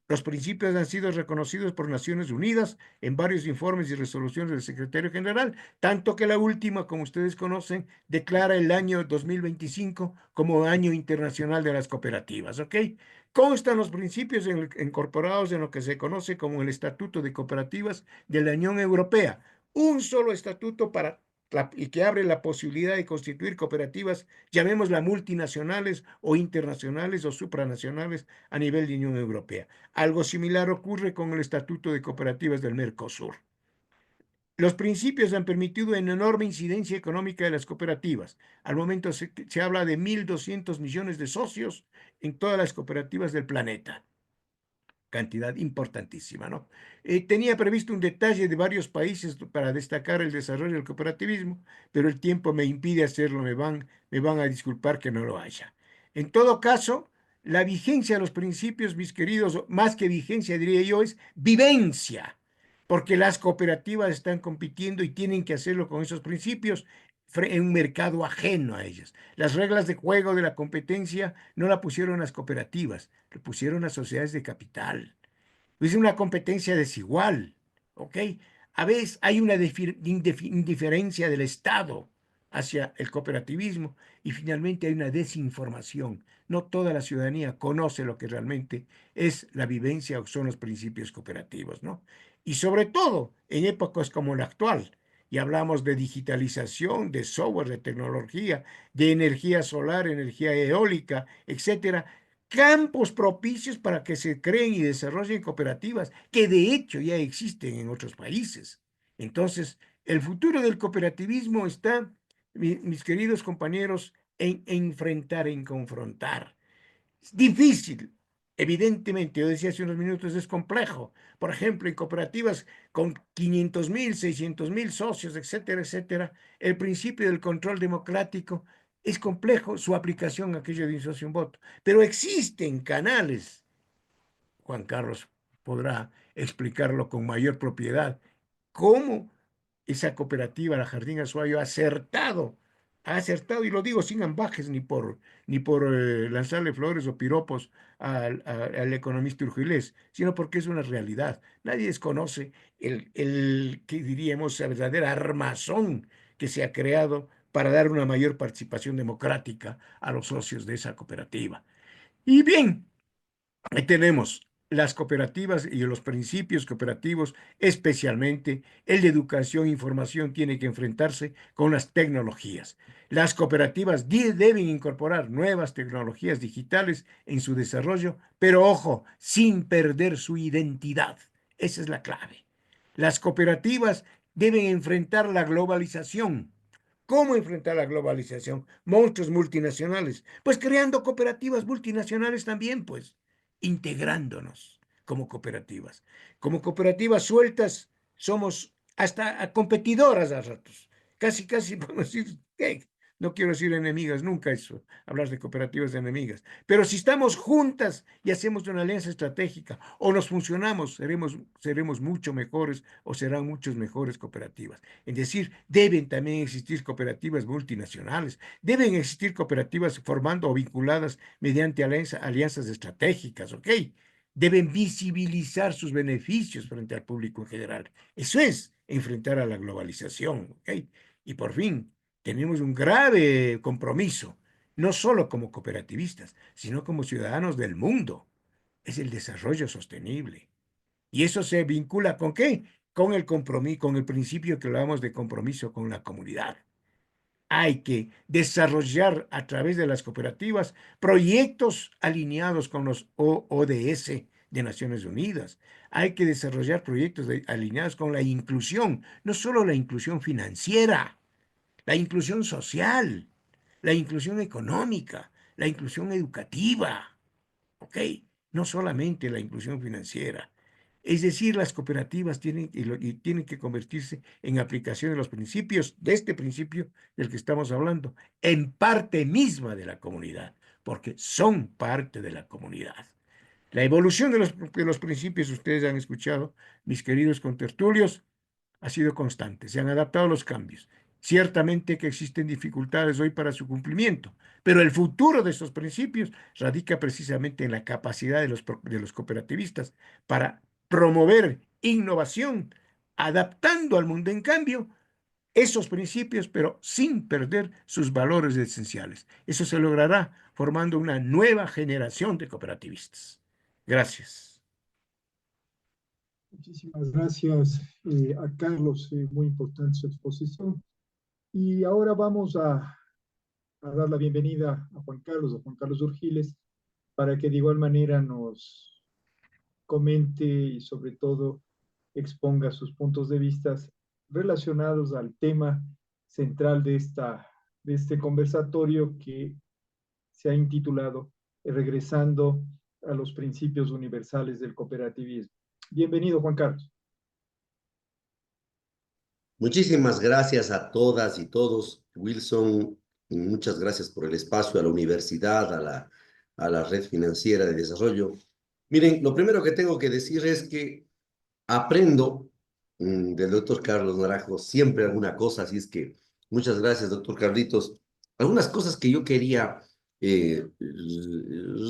Los principios han sido reconocidos por Naciones Unidas en varios informes y resoluciones del secretario general, tanto que la última, como ustedes conocen, declara el año 2025 como Año Internacional de las Cooperativas, ¿ok? Constan los principios incorporados en lo que se conoce como el Estatuto de Cooperativas de la Unión Europea, un solo estatuto y que abre la posibilidad de constituir cooperativas, llamémoslas multinacionales o internacionales o supranacionales a nivel de Unión Europea. Algo similar ocurre con el Estatuto de Cooperativas del Mercosur. Los principios han permitido una enorme incidencia económica de las cooperativas. Al momento se habla de 1.200 millones de socios en todas las cooperativas del planeta. Cantidad importantísima, ¿no? Tenía previsto un detalle de varios países para destacar el desarrollo del cooperativismo, pero el tiempo me impide hacerlo, me van a disculpar que no lo haya. En todo caso, la vigencia de los principios, mis queridos, más que vigencia, diría yo, es vivencia, porque las cooperativas están compitiendo y tienen que hacerlo con esos principios en un mercado ajeno a ellas. Las reglas de juego de la competencia no la pusieron las cooperativas, lo pusieron las sociedades de capital. Es una competencia desigual, ¿ok? A veces hay una indiferencia del Estado hacia el cooperativismo y finalmente hay una desinformación. No toda la ciudadanía conoce lo que realmente es la vivencia o son los principios cooperativos, ¿no? Y sobre todo en épocas como la actual, y hablamos de digitalización, de software, de tecnología, de energía solar, energía eólica, etcétera, campos propicios para que se creen y desarrollen cooperativas, que de hecho ya existen en otros países. Entonces, el futuro del cooperativismo está, mis queridos compañeros, en enfrentar, en confrontar. Es difícil, evidentemente, yo decía hace unos minutos, es complejo. Por ejemplo, en cooperativas con 500.000, 600.000 socios, etcétera, etcétera, el principio del control democrático es complejo su aplicación a aquello de un socio un voto. Pero existen canales, Juan Carlos podrá explicarlo con mayor propiedad, cómo esa cooperativa, la Jardín Azuayo, ha acertado, y lo digo sin ambajes ni por lanzarle flores o piropos al economista urgilés, sino porque es una realidad. Nadie desconoce que diríamos, la verdadera armazón que se ha creado para dar una mayor participación democrática a los socios de esa cooperativa. Y bien, ahí tenemos las cooperativas y los principios cooperativos, especialmente el de educación e información, tiene que enfrentarse con las tecnologías. Las cooperativas deben incorporar nuevas tecnologías digitales en su desarrollo, pero ojo, sin perder su identidad. Esa es la clave. Las cooperativas deben enfrentar la globalización. ¿Cómo enfrentar la globalización? Monstruos multinacionales. Pues creando cooperativas multinacionales también, pues integrándonos como cooperativas. Como cooperativas sueltas somos hasta competidoras a ratos. Casi podemos decir, No quiero decir enemigas, nunca eso, hablar de cooperativas enemigas. Pero si estamos juntas y hacemos una alianza estratégica o nos funcionamos, seremos mucho mejores o serán muchos mejores cooperativas. Es decir, deben también existir cooperativas multinacionales, deben existir cooperativas formando o vinculadas mediante alianzas estratégicas, ¿ok? Deben visibilizar sus beneficios frente al público en general. Eso es enfrentar a la globalización, ¿ok? Y por fin, tenemos un grave compromiso, no solo como cooperativistas, sino como ciudadanos del mundo. Es el desarrollo sostenible. Y eso se vincula ¿con qué? Con el compromiso, con el principio que hablamos de compromiso con la comunidad. Hay que desarrollar a través de las cooperativas proyectos alineados con los ODS de Naciones Unidas. Hay que desarrollar proyectos alineados con la inclusión, no solo la inclusión financiera, la inclusión social, la inclusión económica, la inclusión educativa, ¿ok? No solamente la inclusión financiera. Es decir, las cooperativas tienen que convertirse en aplicación de los principios, de este principio del que estamos hablando, en parte misma de la comunidad, porque son parte de la comunidad. La evolución de los principios, ustedes han escuchado, mis queridos contertulios, ha sido constante, se han adaptado a los cambios. Ciertamente que existen dificultades hoy para su cumplimiento, pero el futuro de estos principios radica precisamente en la capacidad de los cooperativistas para promover innovación, adaptando al mundo en cambio esos principios, pero sin perder sus valores esenciales. Eso se logrará formando una nueva generación de cooperativistas. Gracias. Muchísimas gracias a Carlos, muy importante su exposición. Y ahora vamos a dar la bienvenida a Juan Carlos Urgiles, para que de igual manera nos comente y sobre todo exponga sus puntos de vista relacionados al tema central de este conversatorio que se ha intitulado Regresando a los principios universales del cooperativismo. Bienvenido, Juan Carlos. Muchísimas gracias a todas y todos, Wilson. Muchas gracias por el espacio, a la universidad, a la Red Financiera de Desarrollo. Miren, lo primero que tengo que decir es que aprendo del doctor Carlos Naranjo siempre alguna cosa, así es que muchas gracias, doctor Carlitos. Algunas cosas que yo quería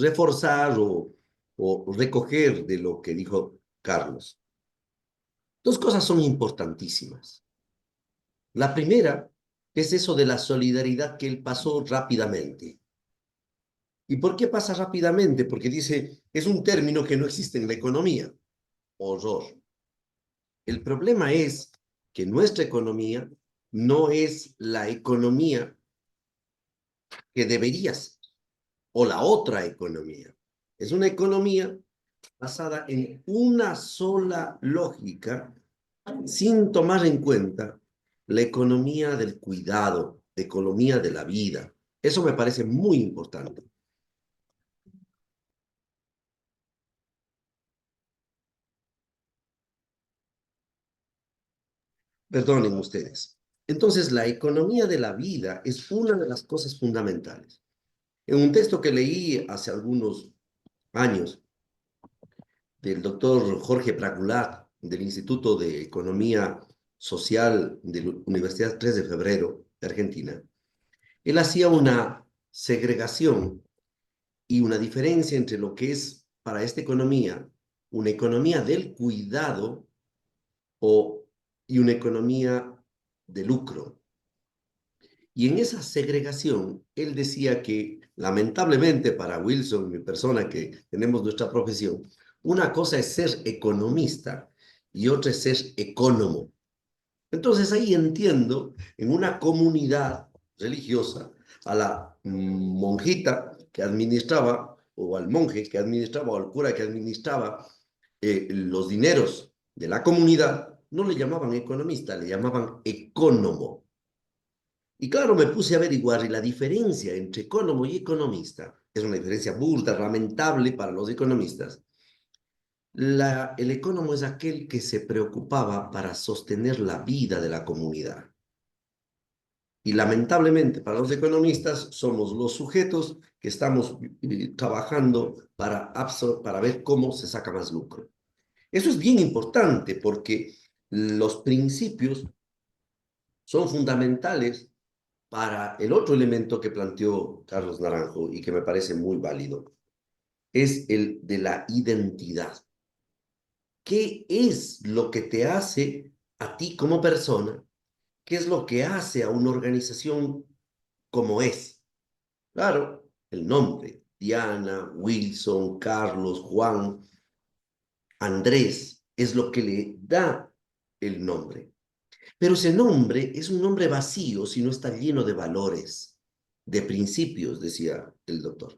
reforzar o recoger de lo que dijo Carlos. Dos cosas son importantísimas. La primera es eso de la solidaridad que él pasó rápidamente. ¿Y por qué pasa rápidamente? Porque dice, es un término que no existe en la economía. Horror. El problema es que nuestra economía no es la economía que debería ser, o la otra economía. Es una economía basada en una sola lógica, sin tomar en cuenta la economía del cuidado, la economía de la vida. Eso me parece muy importante. Perdonen ustedes. Entonces, la economía de la vida es una de las cosas fundamentales. En un texto que leí hace algunos años del doctor Jorge Pragulat, del Instituto de Economía Social de la Universidad 3 de Febrero de Argentina, él hacía una segregación y una diferencia entre lo que es para esta economía una economía del cuidado y una economía de lucro. Y en esa segregación, él decía que, lamentablemente para Wilson, mi persona que tenemos nuestra profesión, una cosa es ser economista y otra es ser ecónomo. Entonces ahí entiendo en una comunidad religiosa a la monjita que administraba, o al monje que administraba, o al cura que administraba los dineros de la comunidad, no le llamaban economista, le llamaban ecónomo. Y claro, me puse a averiguar y la diferencia entre ecónomo y economista es una diferencia burda, lamentable para los economistas. El ecónomo es aquel que se preocupaba para sostener la vida de la comunidad. Y lamentablemente para los economistas somos los sujetos que estamos trabajando para ver cómo se saca más lucro. Eso es bien importante porque los principios son fundamentales para el otro elemento que planteó Carlos Naranjo y que me parece muy válido, es el de la identidad. ¿Qué es lo que te hace a ti como persona? ¿Qué es lo que hace a una organización como es? Claro, el nombre, Diana, Wilson, Carlos, Juan, Andrés, es lo que le da el nombre. Pero ese nombre es un nombre vacío si no está lleno de valores, de principios, decía el doctor.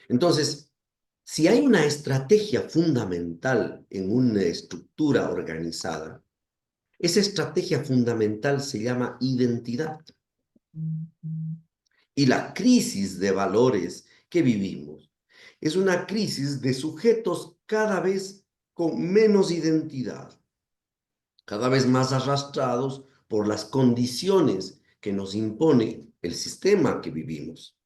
Entonces, si hay una estrategia fundamental en una estructura organizada, esa estrategia fundamental se llama identidad. Y la crisis de valores que vivimos es una crisis de sujetos cada vez con menos identidad, cada vez más arrastrados por las condiciones que nos impone el sistema que vivimos.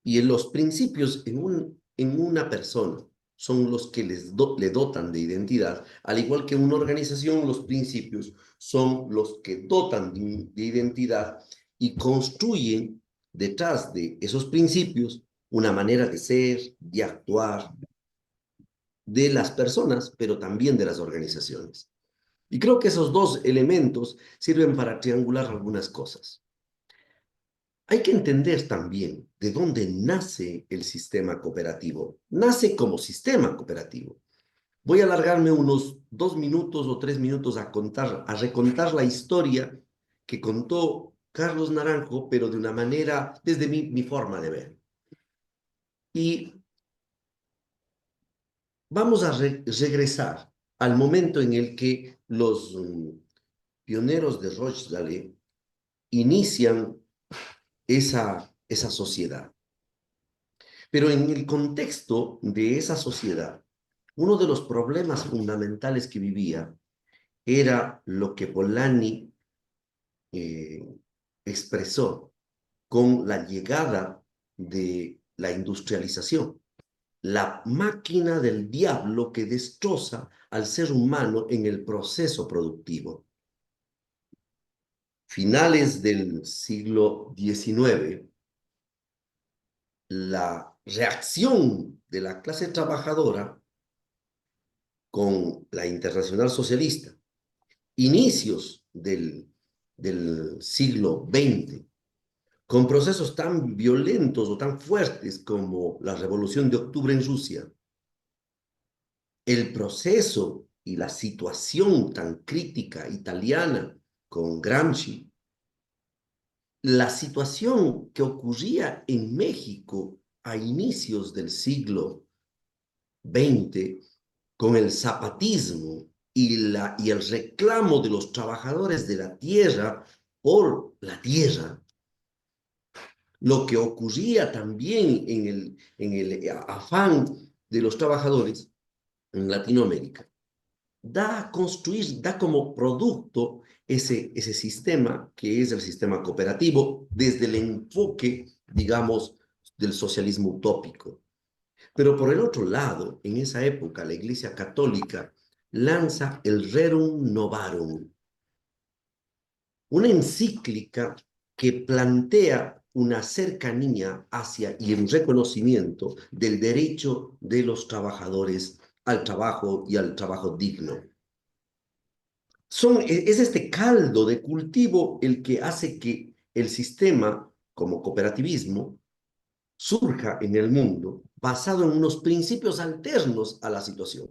Y en los principios en una persona son los que le dotan de identidad, al igual que en una organización los principios son los que dotan de identidad y construyen detrás de esos principios una manera de ser, de actuar de las personas, pero también de las organizaciones. Y creo que esos dos elementos sirven para triangular algunas cosas. Hay que entender también de dónde nace el sistema cooperativo. Nace como sistema cooperativo. Voy a alargarme unos 2 minutos o 3 minutos a recontar la historia que contó Carlos Naranjo, pero de una manera, desde mi forma de ver. Y vamos a regresar al momento en el que los pioneros de Rochdale inician esa sociedad. Pero en el contexto de esa sociedad, uno de los problemas fundamentales que vivía era lo que Polanyi expresó con la llegada de la industrialización. La máquina del diablo que destroza al ser humano en el proceso productivo. Finales del siglo XIX, la reacción de la clase trabajadora con la Internacional Socialista, inicios del siglo XX, con procesos tan violentos o tan fuertes como la Revolución de Octubre en Rusia, el proceso y la situación tan crítica italiana con Gramsci, la situación que ocurría en México a inicios del siglo XX con el zapatismo y el reclamo de los trabajadores de la tierra por la tierra, lo que ocurría también en el afán de los trabajadores en Latinoamérica, da como producto ese sistema que es el sistema cooperativo desde el enfoque, digamos, del socialismo utópico. Pero por el otro lado, en esa época, la Iglesia Católica lanza el Rerum Novarum, una encíclica que plantea una cercanía hacia y el reconocimiento del derecho de los trabajadores al trabajo y al trabajo digno. Es este caldo de cultivo el que hace que el sistema, como cooperativismo, surja en el mundo basado en unos principios alternos a la situación.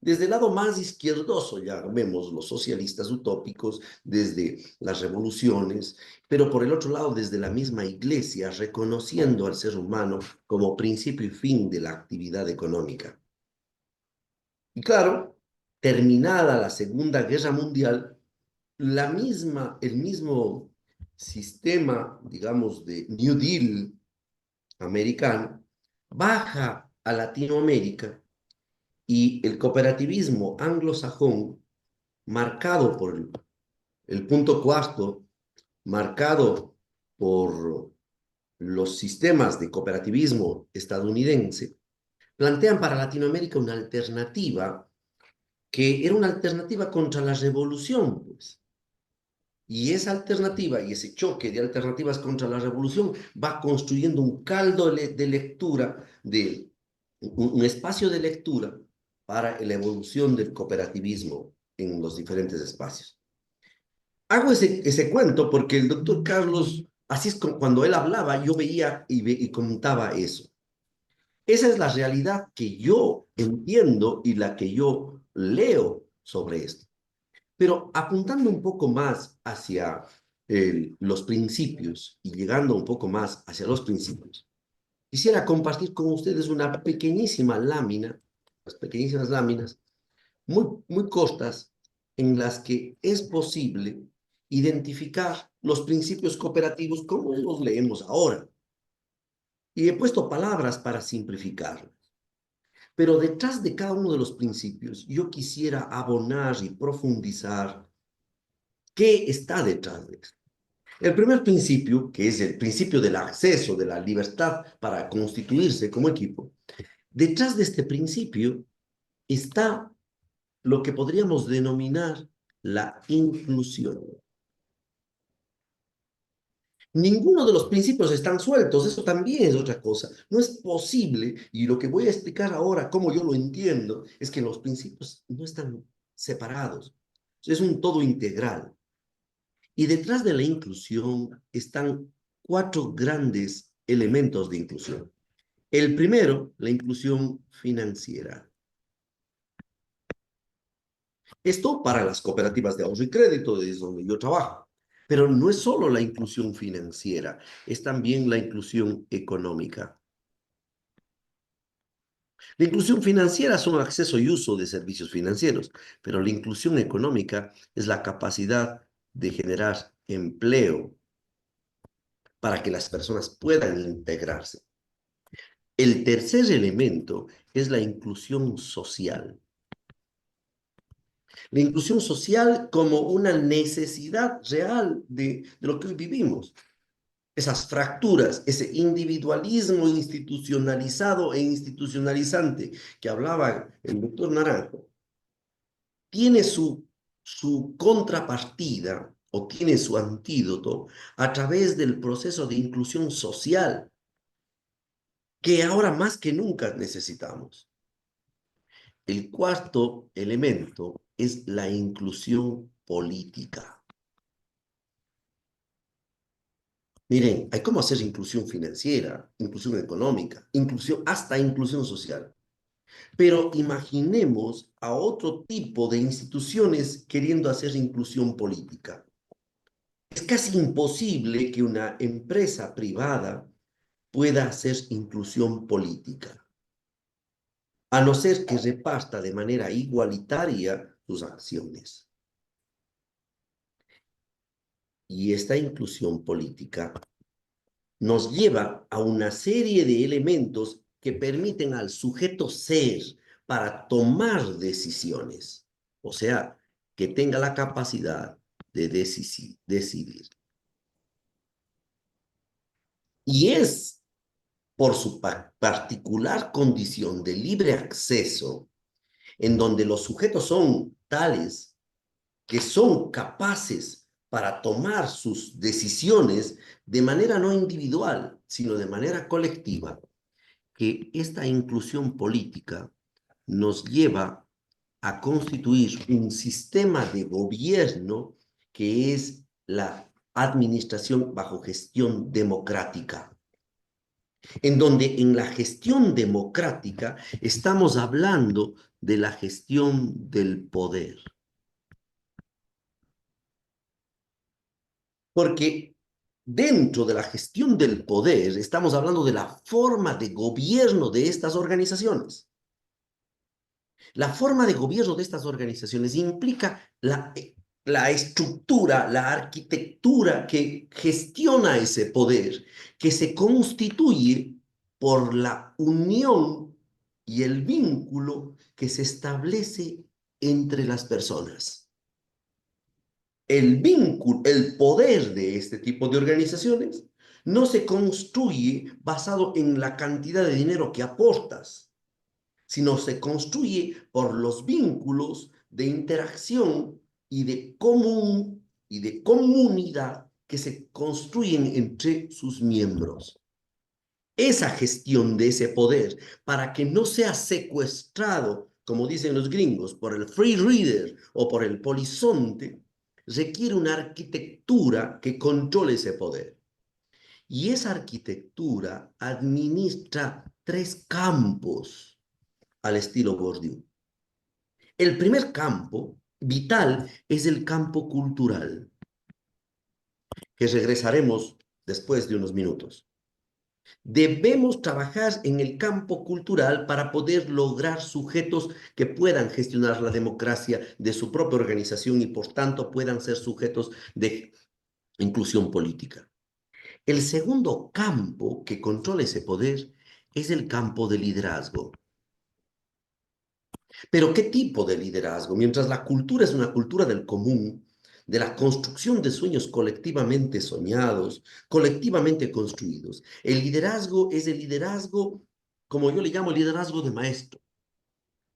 Desde el lado más izquierdoso, ya vemos los socialistas utópicos, desde las revoluciones, pero por el otro lado, desde la misma iglesia, reconociendo al ser humano como principio y fin de la actividad económica. Y claro, terminada la Segunda Guerra Mundial, el mismo sistema, digamos, de New Deal americano, baja a Latinoamérica y el cooperativismo anglosajón, marcado por el punto cuarto marcado por los sistemas de cooperativismo estadounidense, plantean para Latinoamérica una alternativa que era una alternativa contra la revolución, pues. Y esa alternativa y ese choque de alternativas contra la revolución va construyendo un caldo de lectura, un espacio de lectura para la evolución del cooperativismo en los diferentes espacios. Hago ese cuento porque el doctor Carlos, así es como, cuando él hablaba, yo veía y contaba eso. Esa es la realidad que yo entiendo y la que yo leo sobre esto. Pero apuntando un poco más hacia los principios y llegando un poco más hacia los principios, quisiera compartir con ustedes una pequeñísima lámina, las pequeñísimas láminas, muy cortas, en las que es posible identificar los principios cooperativos como los leemos ahora. Y he puesto palabras para simplificarlos. Pero detrás de cada uno de los principios, yo quisiera abonar y profundizar qué está detrás de esto. El primer principio, que es el principio del acceso, de la libertad para constituirse como equipo, detrás de este principio está lo que podríamos denominar la inclusión. Ninguno de los principios están sueltos, eso también es otra cosa. No es posible, y lo que voy a explicar ahora, cómo yo lo entiendo, es que los principios no están separados. Es un todo integral. Y detrás de la inclusión están 4 grandes elementos de inclusión. El primero, la inclusión financiera. Esto para las cooperativas de ahorro y crédito, es donde yo trabajo. Pero no es solo la inclusión financiera, es también la inclusión económica. La inclusión financiera son acceso y uso de servicios financieros, pero la inclusión económica es la capacidad de generar empleo para que las personas puedan integrarse. El tercer elemento es la inclusión social. La inclusión social como una necesidad real de lo que hoy vivimos. Esas fracturas, ese individualismo institucionalizado e institucionalizante que hablaba el doctor Naranjo, tiene su contrapartida o tiene su antídoto a través del proceso de inclusión social que ahora más que nunca necesitamos. El cuarto elemento es la inclusión política. Miren, hay cómo hacer inclusión financiera, inclusión económica, hasta inclusión social. Pero imaginemos a otro tipo de instituciones queriendo hacer inclusión política. Es casi imposible que una empresa privada pueda hacer inclusión política, a no ser que reparta de manera igualitaria sus acciones. Y esta inclusión política nos lleva a una serie de elementos que permiten al sujeto ser para tomar decisiones, o sea, que tenga la capacidad de decidir. Y es por su particular condición de libre acceso, en donde los sujetos son tales que son capaces para tomar sus decisiones de manera no individual, sino de manera colectiva, que esta inclusión política nos lleva a constituir un sistema de gobierno que es la administración bajo gestión democrática, en donde en la gestión democrática estamos hablando de la gestión del poder. Porque dentro de la gestión del poder estamos hablando de la forma de gobierno de estas organizaciones. La forma de gobierno de estas organizaciones implica la estructura, la arquitectura que gestiona ese poder, que se constituye por la unión y el vínculo que se establece entre las personas. el vínculo, el poder de este tipo de organizaciones no se construye basado en la cantidad de dinero que aportas, sino se construye por los vínculos de interacción y de comunidad que se construyen entre sus miembros. Esa gestión de ese poder, para que no sea secuestrado, como dicen los gringos, por el free rider o por el polizonte, requiere una arquitectura que controle ese poder. Y esa arquitectura administra 3 campos al estilo Bourdieu. El primer campo vital es el campo cultural, que regresaremos después de unos minutos. Debemos trabajar en el campo cultural para poder lograr sujetos que puedan gestionar la democracia de su propia organización y por tanto puedan ser sujetos de inclusión política. El segundo campo que controla ese poder es el campo de liderazgo. Pero ¿qué tipo de liderazgo? Mientras la cultura es una cultura del común, de la construcción de sueños colectivamente soñados, colectivamente construidos, el liderazgo es el liderazgo, como yo le llamo, el liderazgo de maestro.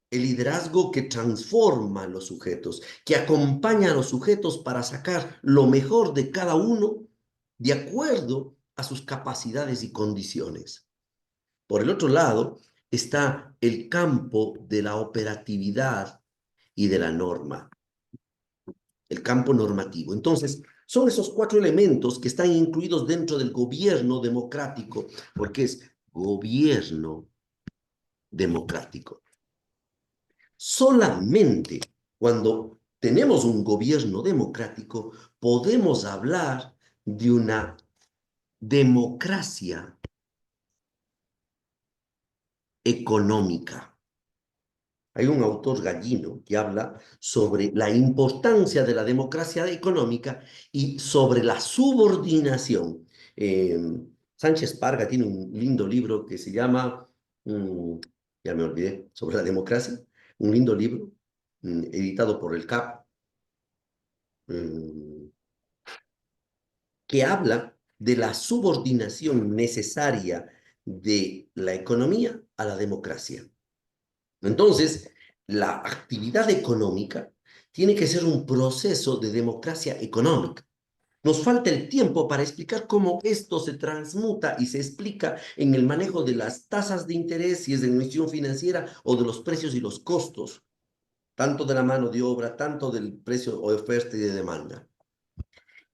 El liderazgo que transforma a los sujetos, que acompaña a los sujetos para sacar lo mejor de cada uno de acuerdo a sus capacidades y condiciones. Por el otro lado, está el campo de la operatividad y de la norma, el campo normativo. Entonces, son esos 4 elementos que están incluidos dentro del gobierno democrático, porque es gobierno democrático. Solamente cuando tenemos un gobierno democrático podemos hablar de una democracia económica. Hay un autor gallino que habla sobre la importancia de la democracia económica y sobre la subordinación. Sánchez Parga tiene un lindo libro que se llama, ya me olvidé, sobre la democracia, un lindo libro editado por el CAP, que habla de la subordinación necesaria de la economía a la democracia. Entonces, la actividad económica tiene que ser un proceso de democracia económica. Nos falta el tiempo para explicar cómo esto se transmuta y se explica en el manejo de las tasas de interés, si es de emisión financiera o de los precios y los costos, tanto de la mano de obra, tanto del precio de oferta y de demanda.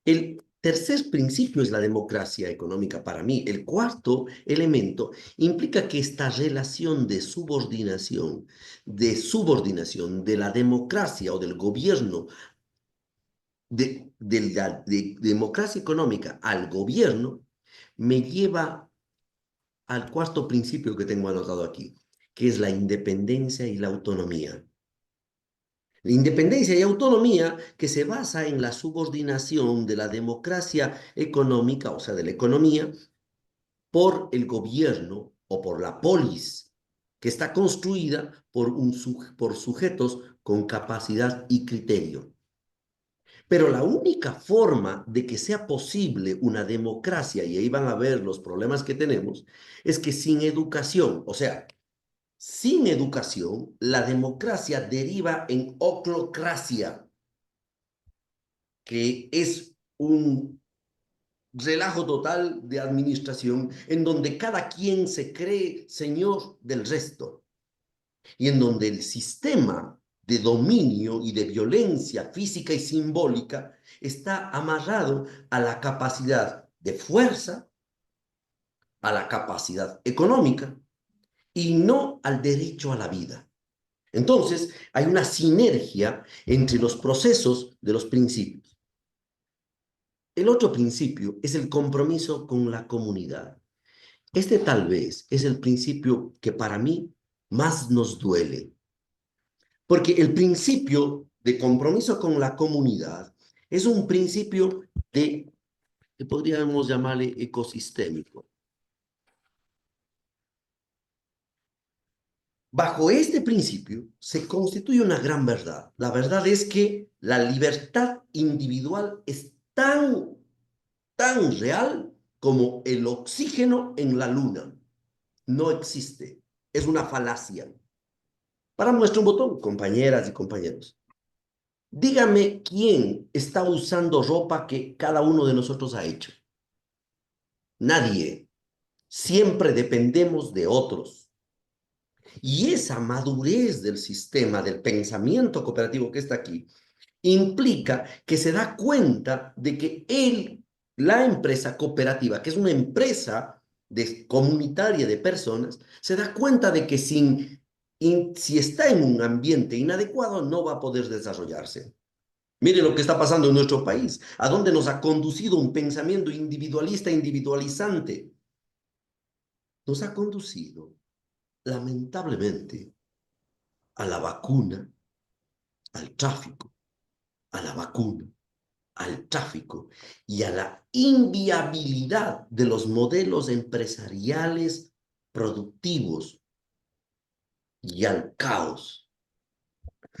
El tercer principio es la democracia económica para mí. El cuarto elemento implica que esta relación de subordinación de la democracia o del gobierno, de la democracia económica al gobierno, me lleva al cuarto principio que tengo anotado aquí, que es la independencia y la autonomía. Independencia y autonomía que se basa en la subordinación de la democracia económica, o sea, de la economía, por el gobierno o por la polis, que está construida por sujetos con capacidad y criterio. Pero la única forma de que sea posible una democracia, y ahí van a ver los problemas que tenemos, es que sin educación, o sea, sin educación, la democracia deriva en oclocracia, que es un relajo total de administración en donde cada quien se cree señor del resto y en donde el sistema de dominio y de violencia física y simbólica está amarrado a la capacidad de fuerza, a la capacidad económica y no al derecho a la vida. Entonces, hay una sinergia entre los procesos de los principios. El otro principio es el compromiso con la comunidad. Este tal vez es el principio que para mí más nos duele, porque el principio de compromiso con la comunidad es un principio que podríamos llamarle ecosistémico. Bajo este principio se constituye una gran verdad. La verdad es que la libertad individual es tan real como el oxígeno en la luna. No existe. Es una falacia. Para muestra un botón, compañeras y compañeros. Dígame quién está usando ropa que cada uno de nosotros ha hecho. Nadie. Siempre dependemos de otros. Y esa madurez del sistema, del pensamiento cooperativo que está aquí, implica que se da cuenta de que la empresa cooperativa, que es una empresa comunitaria de personas, se da cuenta de que si está en un ambiente inadecuado, no va a poder desarrollarse. Mire lo que está pasando en nuestro país, a dónde nos ha conducido un pensamiento individualista, individualizante. Nos ha conducido, lamentablemente, a la vacuna, al tráfico, a la vacuna, al tráfico y a la inviabilidad de los modelos empresariales productivos y al caos.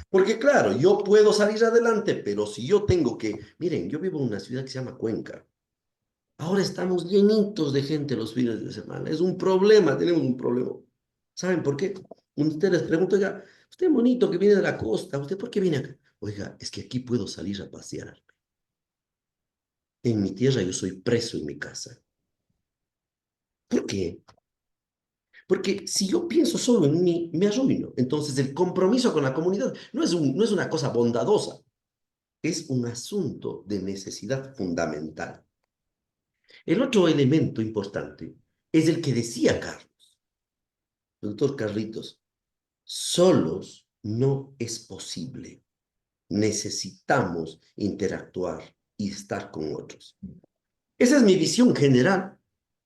Porque claro, yo puedo salir adelante, pero si yo tengo que... Miren, yo vivo en una ciudad que se llama Cuenca. Ahora estamos llenitos de gente los fines de semana. Es un problema, tenemos un problema. ¿Saben por qué? Usted les pregunta, oiga, usted bonito que viene de la costa, ¿usted por qué viene acá? Oiga, es que aquí puedo salir a pasear. En mi tierra yo soy preso en mi casa. ¿Por qué? Porque si yo pienso solo en mí, me arruino. Entonces el compromiso con la comunidad no es una cosa bondadosa, es un asunto de necesidad fundamental. El otro elemento importante es el que decía Carlos, doctor Carlitos, solos no es posible. Necesitamos interactuar y estar con otros. Esa es mi visión general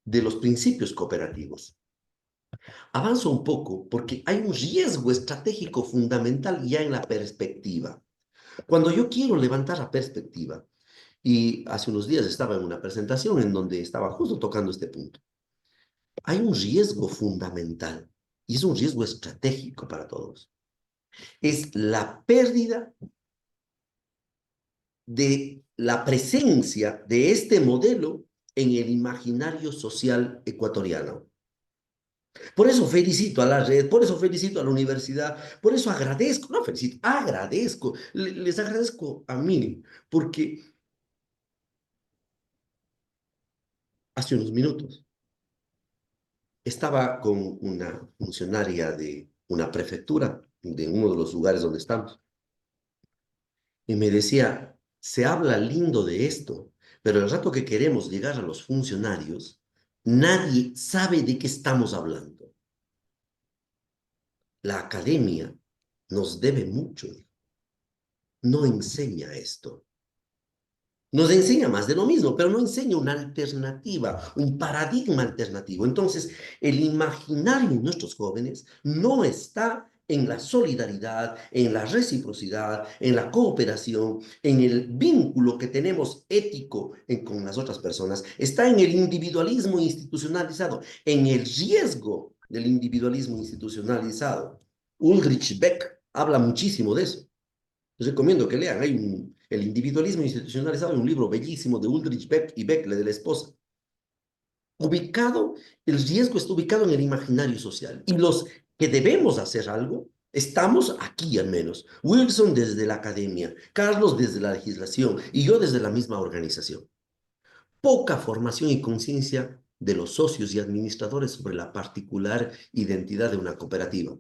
de los principios cooperativos. Avanzo un poco porque hay un riesgo estratégico fundamental ya en la perspectiva. Cuando yo quiero levantar la perspectiva, y hace unos días estaba en una presentación en donde estaba justo tocando este punto, hay un riesgo fundamental y es un riesgo estratégico para todos. Es la pérdida de la presencia de este modelo en el imaginario social ecuatoriano. Por eso felicito a la red, por eso felicito a la universidad, por eso agradezco, no felicito, agradezco, les agradezco a mí, porque hace unos minutos estaba con una funcionaria de una prefectura, de uno de los lugares donde estamos, y me decía, se habla lindo de esto, pero el rato que queremos llegar a los funcionarios, nadie sabe de qué estamos hablando. La academia nos debe mucho, no enseña esto. Nos enseña más de lo mismo, pero no enseña una alternativa, un paradigma alternativo. Entonces, el imaginario de nuestros jóvenes no está en la solidaridad, en la reciprocidad, en la cooperación, en el vínculo que tenemos ético con las otras personas. Está en el individualismo institucionalizado, en el riesgo del individualismo institucionalizado. Ulrich Beck habla muchísimo de eso. Les recomiendo que lean. El individualismo institucionalizado, un libro bellísimo de Ulrich Beck y Beck, de la esposa. El riesgo está ubicado en el imaginario social. Y los que debemos hacer algo, estamos aquí al menos. Wilson desde la academia, Carlos desde la legislación y yo desde la misma organización. Poca formación y conciencia de los socios y administradores sobre la particular identidad de una cooperativa.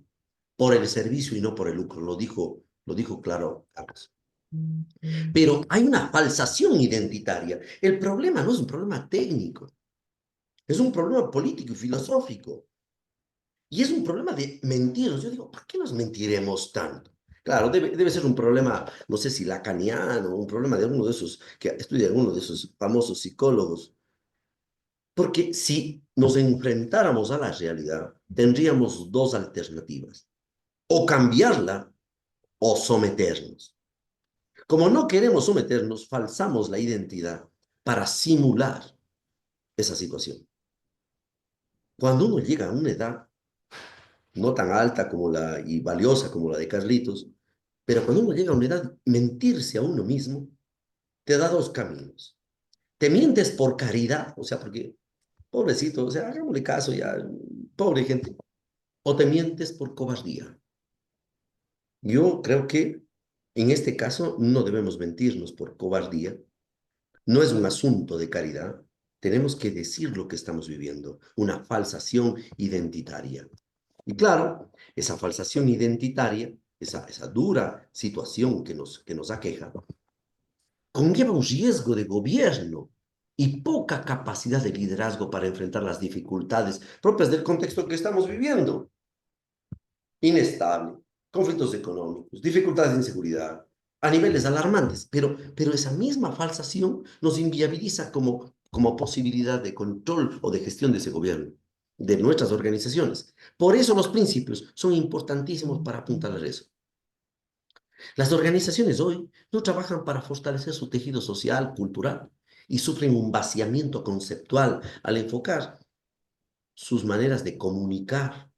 Por el servicio y no por el lucro, lo dijo claro Carlos. Pero hay una falsación identitaria. El problema no es un problema técnico, es un problema político y filosófico. Y es un problema de mentirnos. Yo digo, ¿por qué nos mentiremos tanto? Claro, debe ser un problema, no sé si lacaniano, un problema de alguno de esos, que estudia alguno de esos famosos psicólogos. Porque si nos enfrentáramos a la realidad, tendríamos dos alternativas: o cambiarla o someternos. Como no queremos someternos, falsamos la identidad para simular esa situación. Cuando uno llega a una edad, no tan alta como y valiosa como la de Carlitos, pero cuando uno llega a una edad, mentirse a uno mismo te da dos caminos. Te mientes por caridad, o sea, porque, pobrecito, o sea, hagámosle caso ya, pobre gente, o te mientes por cobardía. Yo creo que en este caso no debemos mentirnos por cobardía, no es un asunto de caridad, tenemos que decir lo que estamos viviendo, una falsación identitaria. Y claro, esa falsación identitaria, esa dura situación que nos aqueja, conlleva un riesgo de gobierno y poca capacidad de liderazgo para enfrentar las dificultades propias del contexto que estamos viviendo. Inestable, conflictos económicos, dificultades de inseguridad, a niveles alarmantes, pero esa misma falsación nos inviabiliza como posibilidad de control o de gestión de ese gobierno, de nuestras organizaciones. Por eso los principios son importantísimos para apuntar a eso. Las organizaciones hoy no trabajan para fortalecer su tejido social, cultural, y sufren un vaciamiento conceptual al enfocar sus maneras de comunicar,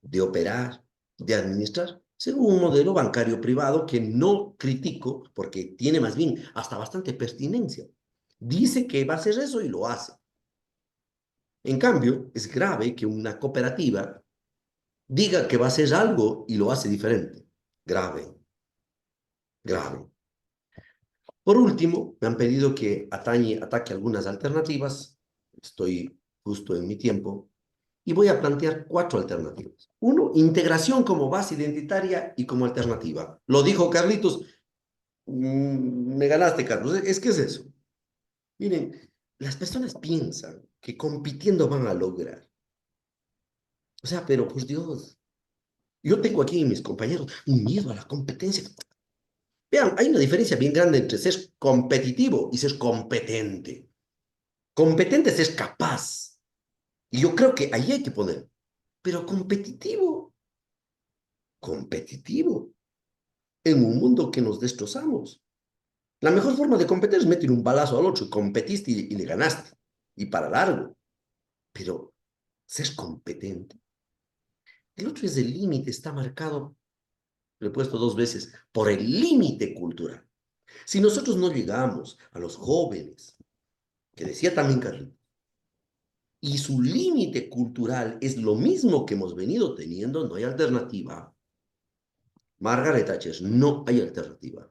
de operar, de administrar, según un modelo bancario privado que no critico porque tiene más bien hasta bastante pertinencia. Dice que va a hacer eso y lo hace. En cambio, es grave que una cooperativa diga que va a hacer algo y lo hace diferente. Grave, grave. Por último, me han pedido que ataque algunas alternativas. Estoy justo en mi tiempo. Y voy a plantear 4 alternativas. Uno, integración como base identitaria y como alternativa. Lo dijo Carlitos. Me ganaste, Carlos. Es que es eso. Miren, las personas piensan que compitiendo van a lograr. O sea, pero por Dios, yo tengo aquí en mis compañeros un miedo a la competencia. Vean, hay una diferencia bien grande entre ser competitivo y ser competente. Competente es ser capaz. Y yo creo que ahí hay que poner. Pero competitivo, competitivo, en un mundo que nos destrozamos. La mejor forma de competir es meter un balazo al otro. Competiste y le ganaste. Y para largo. Pero ser competente. El otro es el límite, está marcado, lo he puesto 2 veces, por el límite cultural. Si nosotros no llegamos a los jóvenes, que decía también Carlos, y su límite cultural es lo mismo que hemos venido teniendo, no hay alternativa. Margaret Thatcher, no hay alternativa.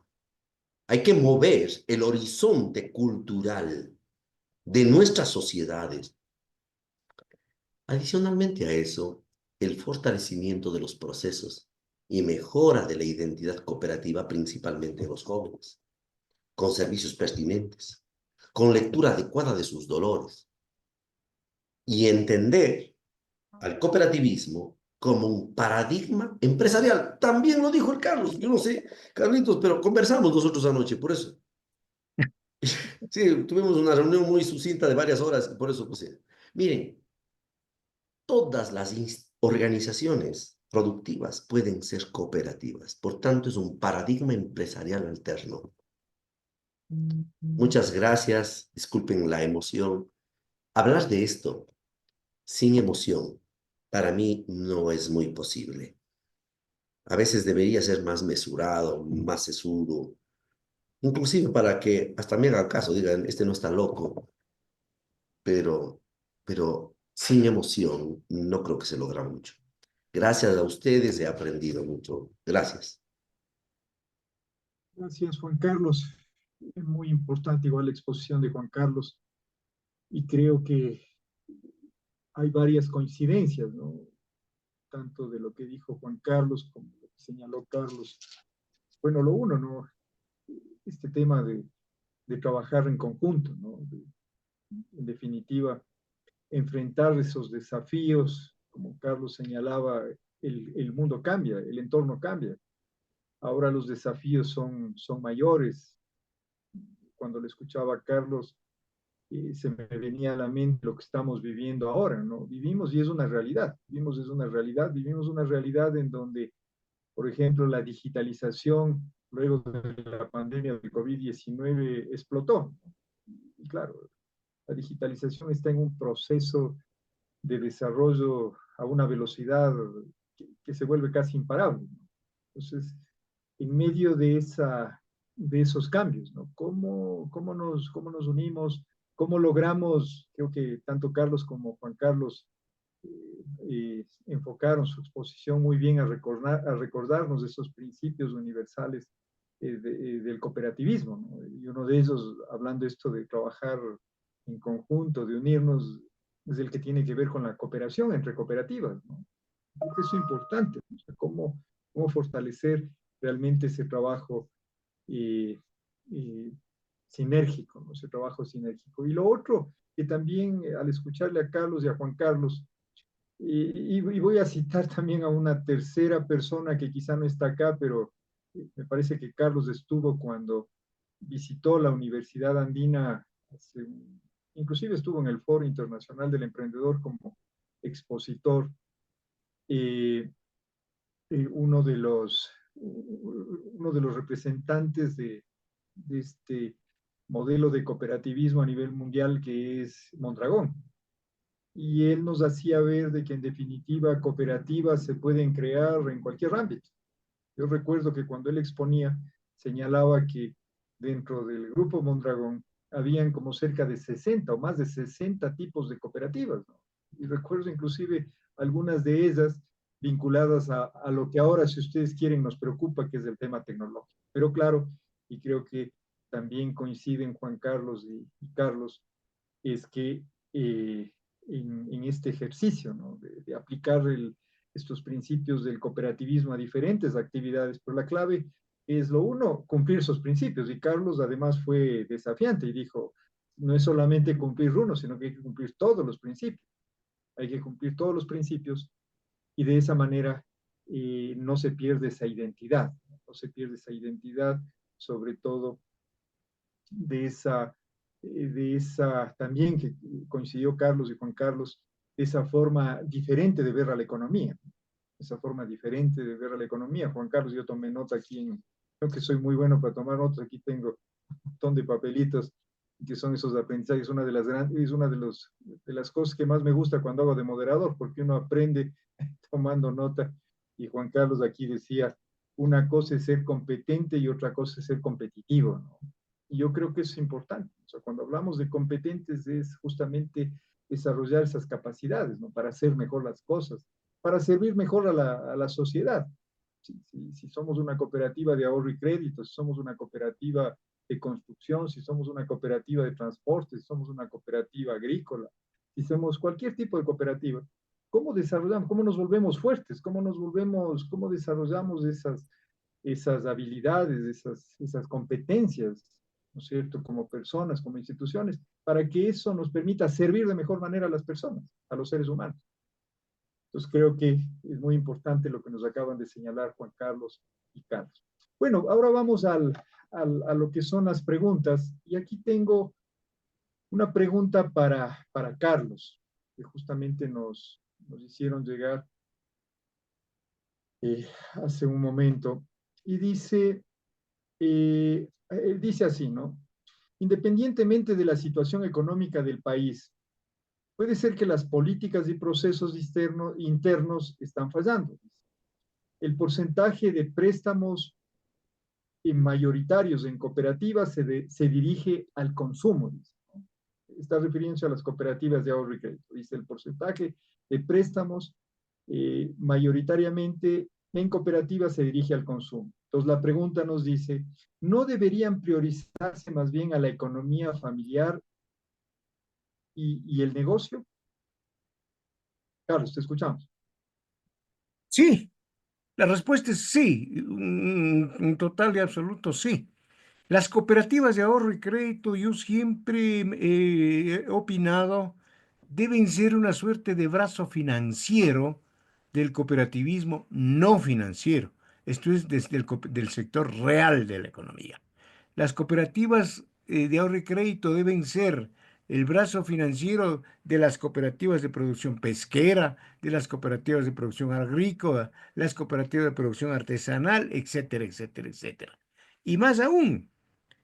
Hay que mover el horizonte cultural de nuestras sociedades. Adicionalmente a eso, el fortalecimiento de los procesos y mejora de la identidad cooperativa, principalmente de los jóvenes, con servicios pertinentes, con lectura adecuada de sus dolores y entender al cooperativismo como un paradigma empresarial. También lo dijo el Carlos, yo no sé, Carlitos, pero conversamos nosotros anoche, por eso. Sí, tuvimos una reunión muy sucinta de varias horas, por eso puse. Miren, todas las organizaciones productivas pueden ser cooperativas, por tanto es un paradigma empresarial alterno. Muchas gracias, disculpen la emoción. Hablar de esto sin emoción, para mí no es muy posible. A veces debería ser más mesurado, más sesudo, inclusive para que hasta me hagan caso, digan, este no está loco, pero, pero sin emoción no creo que se logra mucho. Gracias a ustedes he aprendido mucho. Gracias. Gracias, Juan Carlos. Es muy importante igual la exposición de Juan Carlos y creo que hay varias coincidencias, ¿no? Tanto de lo que dijo Juan Carlos como lo que señaló Carlos. Bueno, lo uno, ¿no? Este tema de trabajar en conjunto, ¿no? En definitiva, enfrentar esos desafíos, como Carlos señalaba, el mundo cambia, el entorno cambia. Ahora los desafíos son mayores. Cuando le escuchaba a Carlos, se me venía a la mente lo que estamos viviendo ahora, ¿no? Vivimos y es una realidad, vivimos una realidad en donde, por ejemplo, la digitalización luego de la pandemia del COVID-19 explotó. Y claro, la digitalización está en un proceso de desarrollo a una velocidad que se vuelve casi imparable, ¿no? Entonces, en medio de esos cambios, ¿no? ¿Cómo nos unimos? ¿Cómo logramos? Creo que tanto Carlos como Juan Carlos enfocaron su exposición muy bien a recordarnos de esos principios universales del cooperativismo, ¿no? Y uno de ellos, hablando esto de trabajar en conjunto, de unirnos, es el que tiene que ver con la cooperación entre cooperativas, ¿no? Creo que eso es importante, ¿no? O sea, cómo fortalecer realmente ese trabajo eh, eh, sinérgico, ¿no? Ese trabajo sinérgico. Y lo otro, que también al escucharle a Carlos y a Juan Carlos, y voy a citar también a una tercera persona que quizá no está acá, pero me parece que Carlos estuvo cuando visitó la Universidad Andina, inclusive estuvo en el Foro Internacional del Emprendedor como expositor. Eh, uno de los representantes de este modelo de cooperativismo a nivel mundial, que es Mondragón. Y él nos hacía ver de que en definitiva cooperativas se pueden crear en cualquier ámbito. Yo recuerdo que cuando él exponía señalaba que dentro del grupo Mondragón habían como cerca de 60 o más de 60 tipos de cooperativas, ¿no? Y recuerdo inclusive algunas de ellas vinculadas a lo que ahora, si ustedes quieren, nos preocupa, que es el tema tecnológico. Pero claro, y creo que también coinciden Juan Carlos y Carlos, es que en este ejercicio, ¿no? de aplicar estos principios del cooperativismo a diferentes actividades, pero la clave es lo uno, cumplir esos principios. Y Carlos además fue desafiante y dijo, no es solamente cumplir uno, sino que hay que cumplir todos los principios. Hay que cumplir todos los principios y de esa manera no se pierde esa identidad, no se pierde esa identidad, sobre todo de esa también que coincidió Carlos y Juan Carlos, esa forma diferente de ver a la economía, esa forma diferente de ver a la economía. Juan Carlos, yo tomé nota aquí, creo que soy muy bueno para tomar notas, aquí tengo un montón de papelitos que son esos aprendizajes, es una de las cosas que más me gusta cuando hago de moderador, porque uno aprende tomando nota, y Juan Carlos aquí decía, una cosa es ser competente y otra cosa es ser competitivo, ¿no? Y yo creo que eso es importante. O sea, cuando hablamos de competentes es justamente desarrollar esas capacidades, ¿no? Para hacer mejor las cosas, para servir mejor a la sociedad. Si somos una cooperativa de ahorro y crédito, si somos una cooperativa de construcción, si somos una cooperativa de transporte, si somos una cooperativa agrícola, si somos cualquier tipo de cooperativa, ¿cómo desarrollamos, cómo nos volvemos fuertes, cómo desarrollamos esas habilidades, esas competencias, ¿no es cierto?, como personas, como instituciones, para que eso nos permita servir de mejor manera a las personas, a los seres humanos. Entonces creo que es muy importante lo que nos acaban de señalar Juan Carlos y Carlos. Bueno, ahora vamos a lo que son las preguntas, y aquí tengo una pregunta para Carlos, que justamente nos hicieron llegar hace un momento, y dice así, ¿no? Independientemente de la situación económica del país, puede ser que las políticas y procesos internos están fallando. El porcentaje de préstamos mayoritarios en cooperativas se dirige al consumo, dice, ¿no? Está refiriéndose a las cooperativas de ahorro y crédito. Dice, el porcentaje de préstamos mayoritariamente en cooperativas se dirige al consumo. Entonces la pregunta nos dice, ¿no deberían priorizarse más bien a la economía familiar y el negocio? Carlos, te escuchamos. Sí, la respuesta es sí, un total y absoluto sí. Las cooperativas de ahorro y crédito, yo siempre he opinado, deben ser una suerte de brazo financiero del cooperativismo no financiero. Esto es desde del sector real de la economía. Las cooperativas de ahorro y crédito deben ser el brazo financiero de las cooperativas de producción pesquera, de las cooperativas de producción agrícola, las cooperativas de producción artesanal, etcétera, etcétera, etcétera. Y más aún,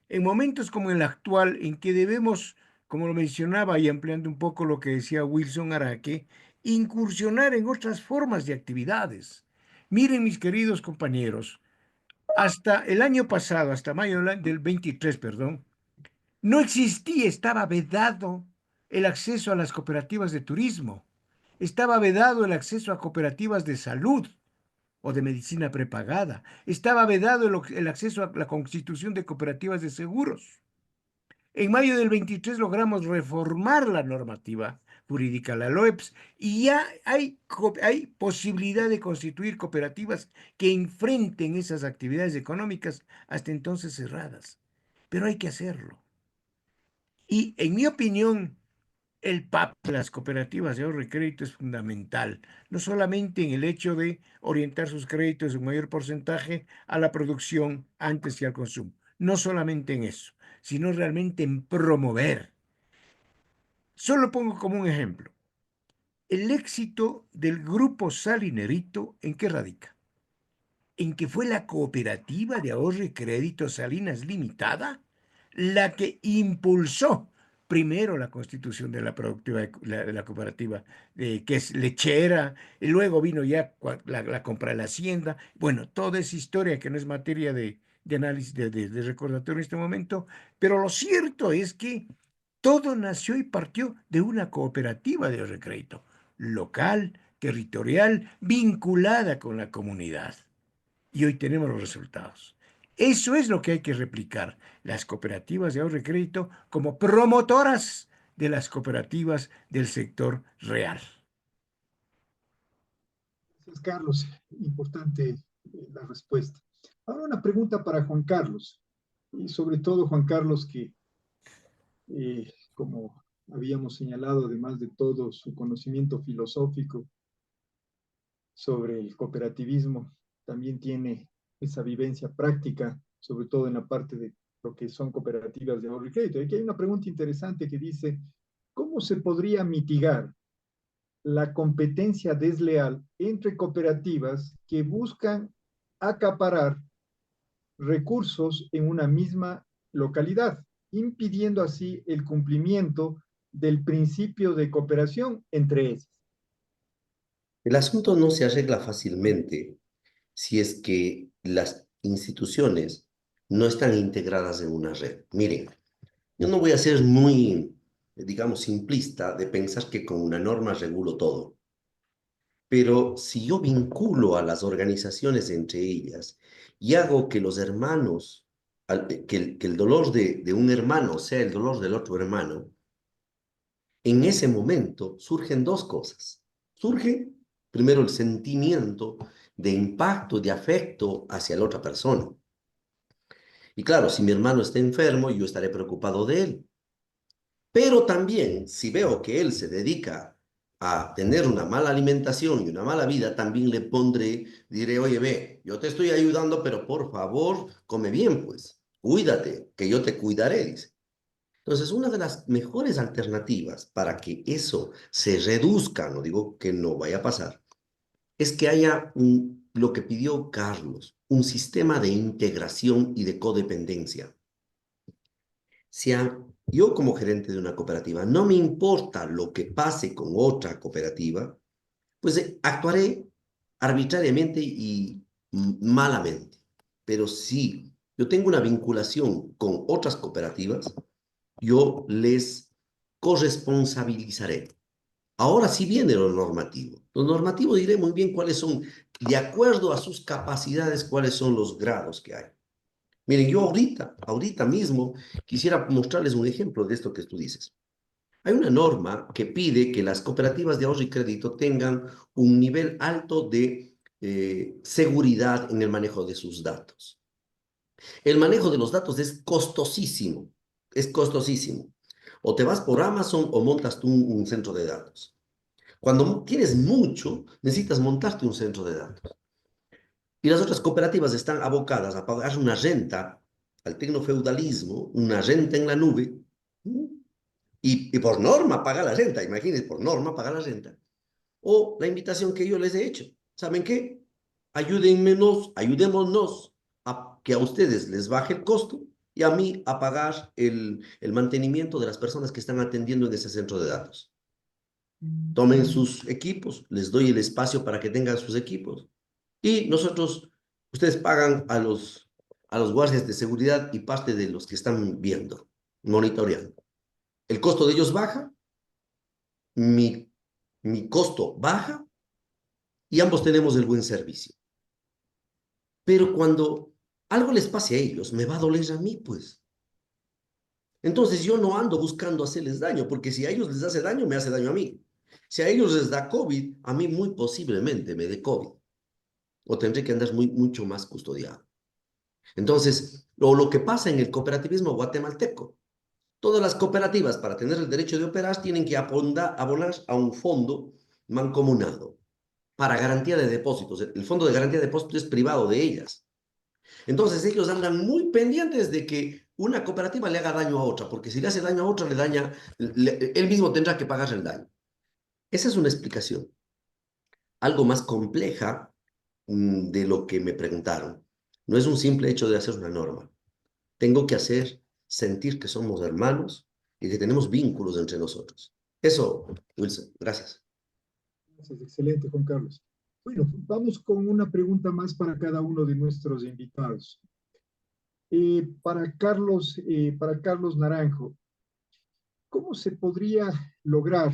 en momentos como el actual, en que debemos, como lo mencionaba y ampliando un poco lo que decía Wilson Araque, incursionar en otras formas de actividades. Miren, mis queridos compañeros, hasta el año pasado, hasta mayo del 23, perdón, no existía, estaba vedado el acceso a las cooperativas de turismo, estaba vedado el acceso a cooperativas de salud o de medicina prepagada, estaba vedado el acceso a la constitución de cooperativas de seguros. En mayo del 23 logramos reformar la normativa jurídica, la LOEPS, y ya hay posibilidad de constituir cooperativas que enfrenten esas actividades económicas hasta entonces cerradas. Pero hay que hacerlo. Y en mi opinión, el papel de las cooperativas de ahorro y crédito es fundamental, no solamente en el hecho de orientar sus créditos en un mayor porcentaje a la producción antes y al consumo, no solamente en eso, sino realmente en promover. Solo pongo como un ejemplo, el éxito del grupo Salinerito, ¿en qué radica? En que fue la cooperativa de ahorro y crédito Salinas Limitada la que impulsó primero la constitución de la, productiva, de la cooperativa, que es lechera, y luego vino ya la compra de la hacienda. Bueno, toda esa historia que no es materia de análisis, de recordatorio en este momento, pero lo cierto es que todo nació y partió de una cooperativa de ahorro y crédito, local, territorial, vinculada con la comunidad. Y hoy tenemos los resultados. Eso es lo que hay que replicar, las cooperativas de ahorro y crédito como promotoras de las cooperativas del sector real. Gracias, Carlos. Importante la respuesta. Ahora una pregunta para Juan Carlos, y sobre todo Juan Carlos, que como habíamos señalado, además de todo su conocimiento filosófico sobre el cooperativismo, también tiene esa vivencia práctica, sobre todo en la parte de lo que son cooperativas de ahorro y crédito. Y aquí hay una pregunta interesante que dice, ¿cómo se podría mitigar la competencia desleal entre cooperativas que buscan acaparar recursos en una misma localidad, impidiendo así el cumplimiento del principio de cooperación entre ellas? El asunto no se arregla fácilmente si es que las instituciones no están integradas en una red. Miren, yo no voy a ser muy, digamos, simplista de pensar que con una norma regulo todo, pero si yo vinculo a las organizaciones entre ellas y hago que los hermanos, que el dolor de un hermano sea el dolor del otro hermano, en ese momento surgen dos cosas. Surge primero el sentimiento de impacto, de afecto hacia la otra persona. Y claro, si mi hermano está enfermo, yo estaré preocupado de él. Pero también, si veo que él se dedica a tener una mala alimentación y una mala vida, también le pondré, diré, oye, ve, yo te estoy ayudando, pero por favor, come bien, pues. Cuídate, que yo te cuidaré, dice. Entonces, una de las mejores alternativas para que eso se reduzca, no digo que no vaya a pasar, es que haya lo que pidió Carlos, un sistema de integración y de codependencia. Si yo como gerente de una cooperativa no me importa lo que pase con otra cooperativa, pues actuaré arbitrariamente y malamente. Pero si yo tengo una vinculación con otras cooperativas, yo les corresponsabilizaré. Ahora sí viene lo normativo. Lo normativo diré muy bien cuáles son, de acuerdo a sus capacidades, cuáles son los grados que hay. Miren, yo ahorita mismo quisiera mostrarles un ejemplo de esto que tú dices. Hay una norma que pide que las cooperativas de ahorro y crédito tengan un nivel alto de seguridad en el manejo de sus datos. El manejo de los datos es costosísimo, es costosísimo. O te vas por Amazon o montas tú un centro de datos. Cuando tienes mucho, necesitas montarte un centro de datos. Y las otras cooperativas están abocadas a pagar una renta al tecnofeudalismo, una renta en la nube, y por norma paga la renta, imagínense, por norma paga la renta. O la invitación que yo les he hecho, ¿saben qué? Ayudémonos a que a ustedes les baje el costo y a mí a pagar el mantenimiento de las personas que están atendiendo en ese centro de datos. Tomen sus equipos, les doy el espacio para que tengan sus equipos. Y ustedes pagan a los guardias de seguridad y parte de los que están viendo, monitoreando. El costo de ellos baja, mi, mi costo baja y ambos tenemos el buen servicio. Pero cuando algo les pase a ellos, me va a doler a mí, pues. Entonces yo no ando buscando hacerles daño, porque si a ellos les hace daño, me hace daño a mí. Si a ellos les da COVID, a mí muy posiblemente me dé COVID. O tendré que andar mucho más custodiado. Entonces, lo que pasa en el cooperativismo guatemalteco, todas las cooperativas para tener el derecho de operar tienen que abonar a un fondo mancomunado para garantía de depósitos. El fondo de garantía de depósitos es privado de ellas. Entonces ellos andan muy pendientes de que una cooperativa le haga daño a otra, porque si le hace daño a otra, él mismo tendrá que pagar el daño. Esa es una explicación, algo más compleja de lo que me preguntaron. No es un simple hecho de hacer una norma. Tengo que hacer sentir que somos hermanos y que tenemos vínculos entre nosotros. Eso, Wilson, gracias. Gracias, excelente, Juan Carlos. Bueno, vamos con una pregunta más para cada uno de nuestros invitados. Para Carlos Naranjo, ¿cómo se podría lograr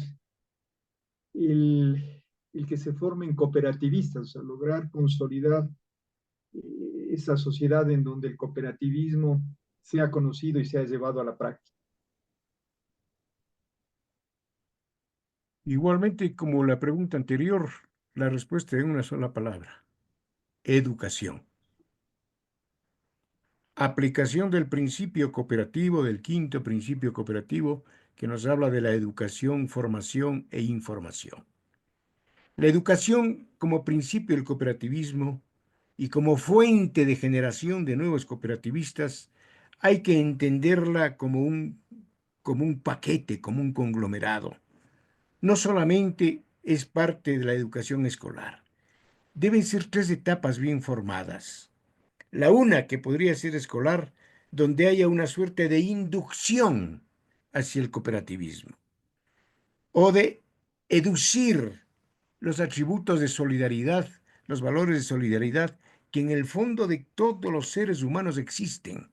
el, el que se formen cooperativistas, o sea, lograr consolidar esa sociedad en donde el cooperativismo sea conocido y sea llevado a la práctica? Igualmente, como la pregunta anterior, la respuesta es una sola palabra: educación. Aplicación del principio cooperativo, del quinto principio cooperativo, que nos habla de la educación, formación e información. La educación como principio del cooperativismo y como fuente de generación de nuevos cooperativistas, hay que entenderla como un paquete, como un conglomerado. No solamente es parte de la educación escolar. Deben ser tres etapas bien formadas. La una, que podría ser escolar, donde haya una suerte de inducción hacia el cooperativismo o de educir los atributos de solidaridad, los valores de solidaridad que en el fondo de todos los seres humanos existen.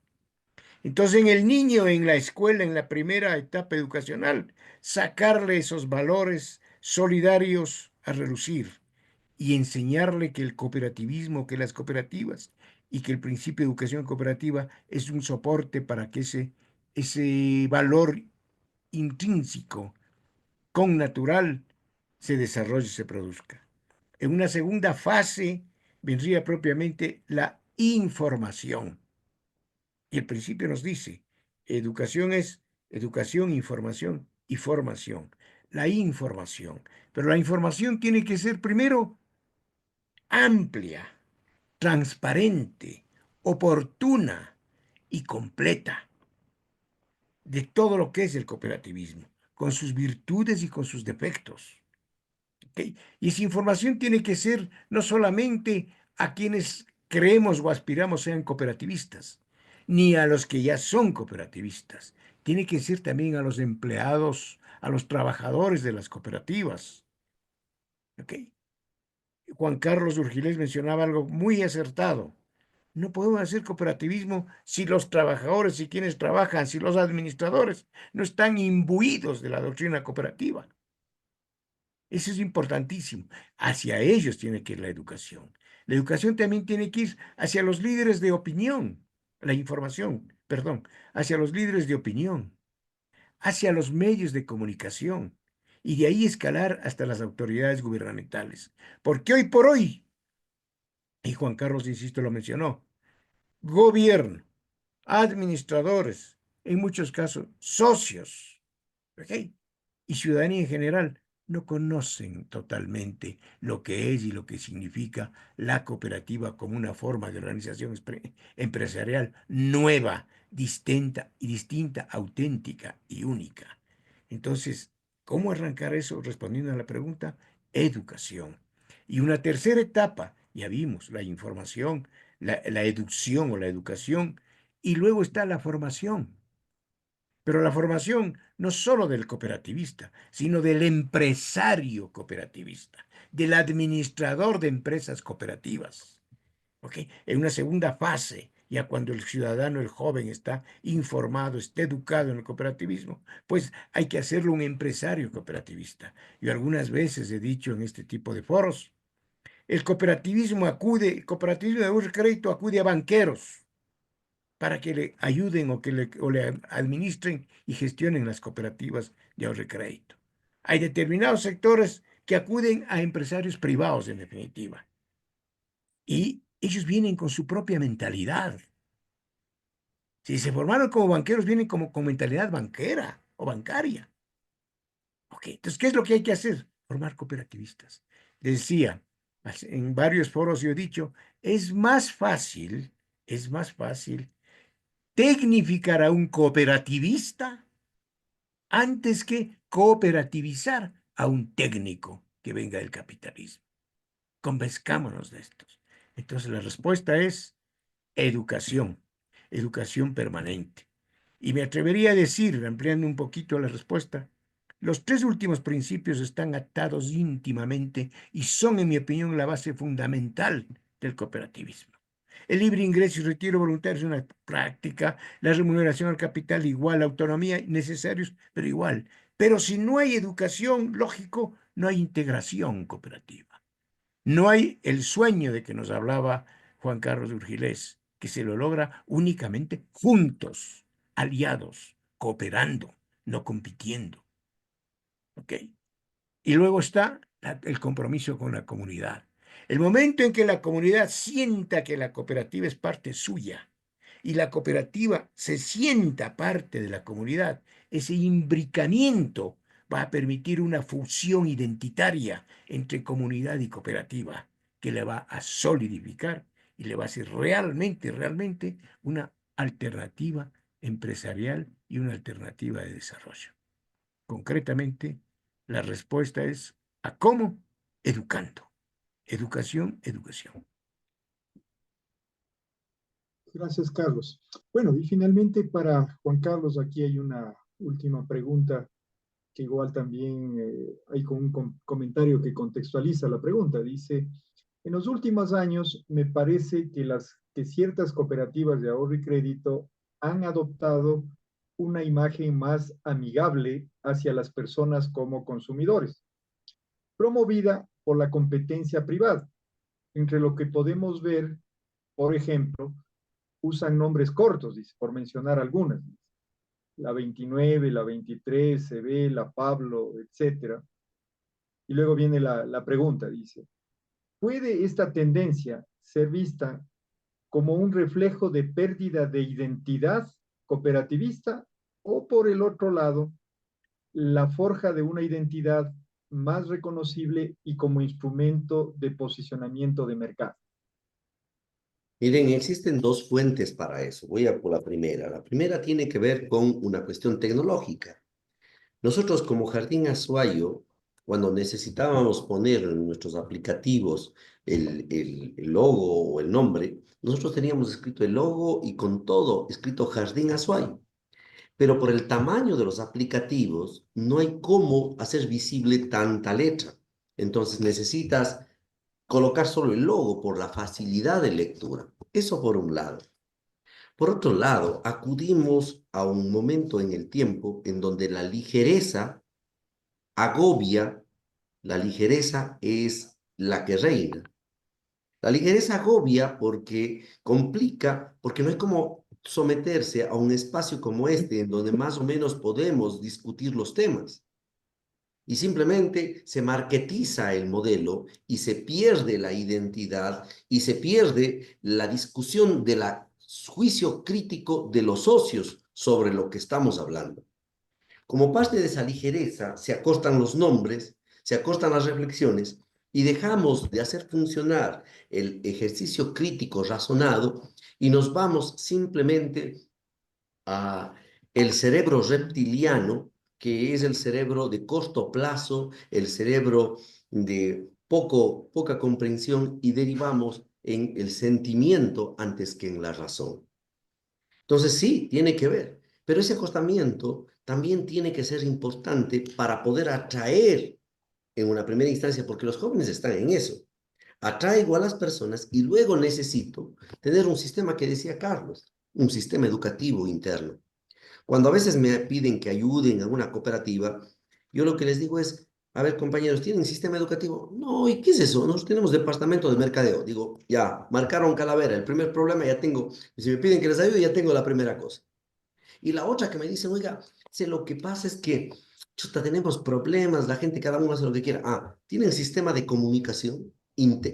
Entonces, en el niño, en la escuela, en la primera etapa educacional, sacarle esos valores solidarios a relucir y enseñarle que el cooperativismo, que las cooperativas y que el principio de educación cooperativa es un soporte para que ese valor intrínseco, con natural, se desarrolle y se produzca. En una segunda fase vendría propiamente la información. Y el principio nos dice, educación es educación, información y formación. La información. Pero la información tiene que ser primero amplia, transparente, oportuna y completa de todo lo que es el cooperativismo, con sus virtudes y con sus defectos. ¿Okay? Y esa información tiene que ser no solamente a quienes creemos o aspiramos sean cooperativistas, ni a los que ya son cooperativistas. Tiene que ser también a los empleados, a los trabajadores de las cooperativas. ¿Okay? Juan Carlos Urgilés mencionaba algo muy acertado. No podemos hacer cooperativismo si los trabajadores y quienes trabajan, si los administradores no están imbuidos de la doctrina cooperativa. Eso es importantísimo. Hacia ellos tiene que ir la educación. La educación también tiene que ir hacia los líderes de opinión, la información, perdón, hacia los líderes de opinión, hacia los medios de comunicación y de ahí escalar hasta las autoridades gubernamentales. Porque hoy por hoy, y Juan Carlos, insisto, lo mencionó, gobierno, administradores, en muchos casos socios, ¿ok? Y ciudadanía en general no conocen totalmente lo que es y lo que significa la cooperativa como una forma de organización empresarial nueva, distinta, auténtica y única. Entonces, ¿cómo arrancar eso? Respondiendo a la pregunta, educación. Y una tercera etapa, ya vimos, la información, la educación o la educación, y luego está la formación. Pero la formación no solo del cooperativista, sino del empresario cooperativista, del administrador de empresas cooperativas. ¿Ok? En una segunda fase, ya cuando el ciudadano, el joven, está informado, está educado en el cooperativismo, pues hay que hacerlo un empresario cooperativista. Yo algunas veces he dicho en este tipo de foros, el cooperativismo de ahorro y crédito acude a banqueros para que le ayuden o le administren y gestionen las cooperativas de ahorro y crédito. Hay determinados sectores que acuden a empresarios privados, en definitiva. Y ellos vienen con su propia mentalidad. Si se formaron como banqueros, vienen como con mentalidad banquera o bancaria. Ok, entonces, ¿qué es lo que hay que hacer? Formar cooperativistas. Decía, en varios foros yo he dicho, es más fácil tecnificar a un cooperativista antes que cooperativizar a un técnico que venga del capitalismo. Convenzcámonos de estos. Entonces, la respuesta es educación, educación permanente. Y me atrevería a decir, ampliando un poquito la respuesta, los tres últimos principios están atados íntimamente y son, en mi opinión, la base fundamental del cooperativismo. El libre ingreso y retiro voluntario es una práctica, la remuneración al capital igual, la autonomía necesarios, pero igual. Pero si no hay educación, lógico, no hay integración cooperativa. No hay el sueño de que nos hablaba Juan Carlos de Urgilés, que se lo logra únicamente juntos, aliados, cooperando, no compitiendo. ¿Ok? Y luego está el compromiso con la comunidad. El momento en que la comunidad sienta que la cooperativa es parte suya y la cooperativa se sienta parte de la comunidad, ese imbricamiento va a permitir una fusión identitaria entre comunidad y cooperativa que le va a solidificar y le va a hacer realmente una alternativa empresarial y una alternativa de desarrollo. Concretamente, la respuesta es ¿a cómo? Educando. Educación, educación. Gracias, Carlos. Bueno, y finalmente para Juan Carlos, aquí hay una última pregunta que igual también hay con un comentario que contextualiza la pregunta. Dice, en los últimos años me parece que ciertas cooperativas de ahorro y crédito han adoptado una imagen más amigable hacia las personas como consumidores, promovida por la competencia privada, entre lo que podemos ver, por ejemplo, usan nombres cortos, dice, por mencionar algunas. La 29, la 23, CB, la Pablo, etcétera. Y luego viene la pregunta, dice, ¿puede esta tendencia ser vista como un reflejo de pérdida de identidad cooperativista o por el otro lado, la forja de una identidad más reconocible y como instrumento de posicionamiento de mercado? Miren, existen dos fuentes para eso. Voy a por la primera. La primera tiene que ver con una cuestión tecnológica. Nosotros como Jardín Azuayo, cuando necesitábamos poner en nuestros aplicativos el logo o el nombre, nosotros teníamos escrito el logo y con todo escrito Jardín Azuayo. Pero por el tamaño de los aplicativos, no hay cómo hacer visible tanta letra. Entonces necesitas colocar solo el logo por la facilidad de lectura. Eso por un lado. Por otro lado, acudimos a un momento en el tiempo en donde la ligereza agobia, la ligereza es la que reina. La ligereza agobia porque complica, porque no es como someterse a un espacio como este en donde más o menos podemos discutir los temas. Y simplemente se marketiza el modelo y se pierde la identidad y se pierde la discusión del juicio crítico de los socios sobre lo que estamos hablando. Como parte de esa ligereza, se acortan los nombres, se acortan las reflexiones y dejamos de hacer funcionar el ejercicio crítico razonado y nos vamos simplemente a el cerebro reptiliano, que es el cerebro de corto plazo, el cerebro de poca comprensión y derivamos en el sentimiento antes que en la razón. Entonces sí, tiene que ver, pero ese acostamiento también tiene que ser importante para poder atraer en una primera instancia, porque los jóvenes están en eso. Atraigo a las personas y luego necesito tener un sistema que decía Carlos, un sistema educativo interno. Cuando a veces me piden que ayuden a una cooperativa, yo lo que les digo es, a ver, compañeros, ¿tienen sistema educativo? No, ¿y qué es eso? Nosotros tenemos departamento de mercadeo. Digo, ya, marcaron calavera, el primer problema ya tengo, si me piden que les ayude, ya tengo la primera cosa. Y la otra que me dicen, oiga, lo que pasa es que, chuta, tenemos problemas, la gente cada uno hace lo que quiera. Ah, ¿tienen sistema de comunicación?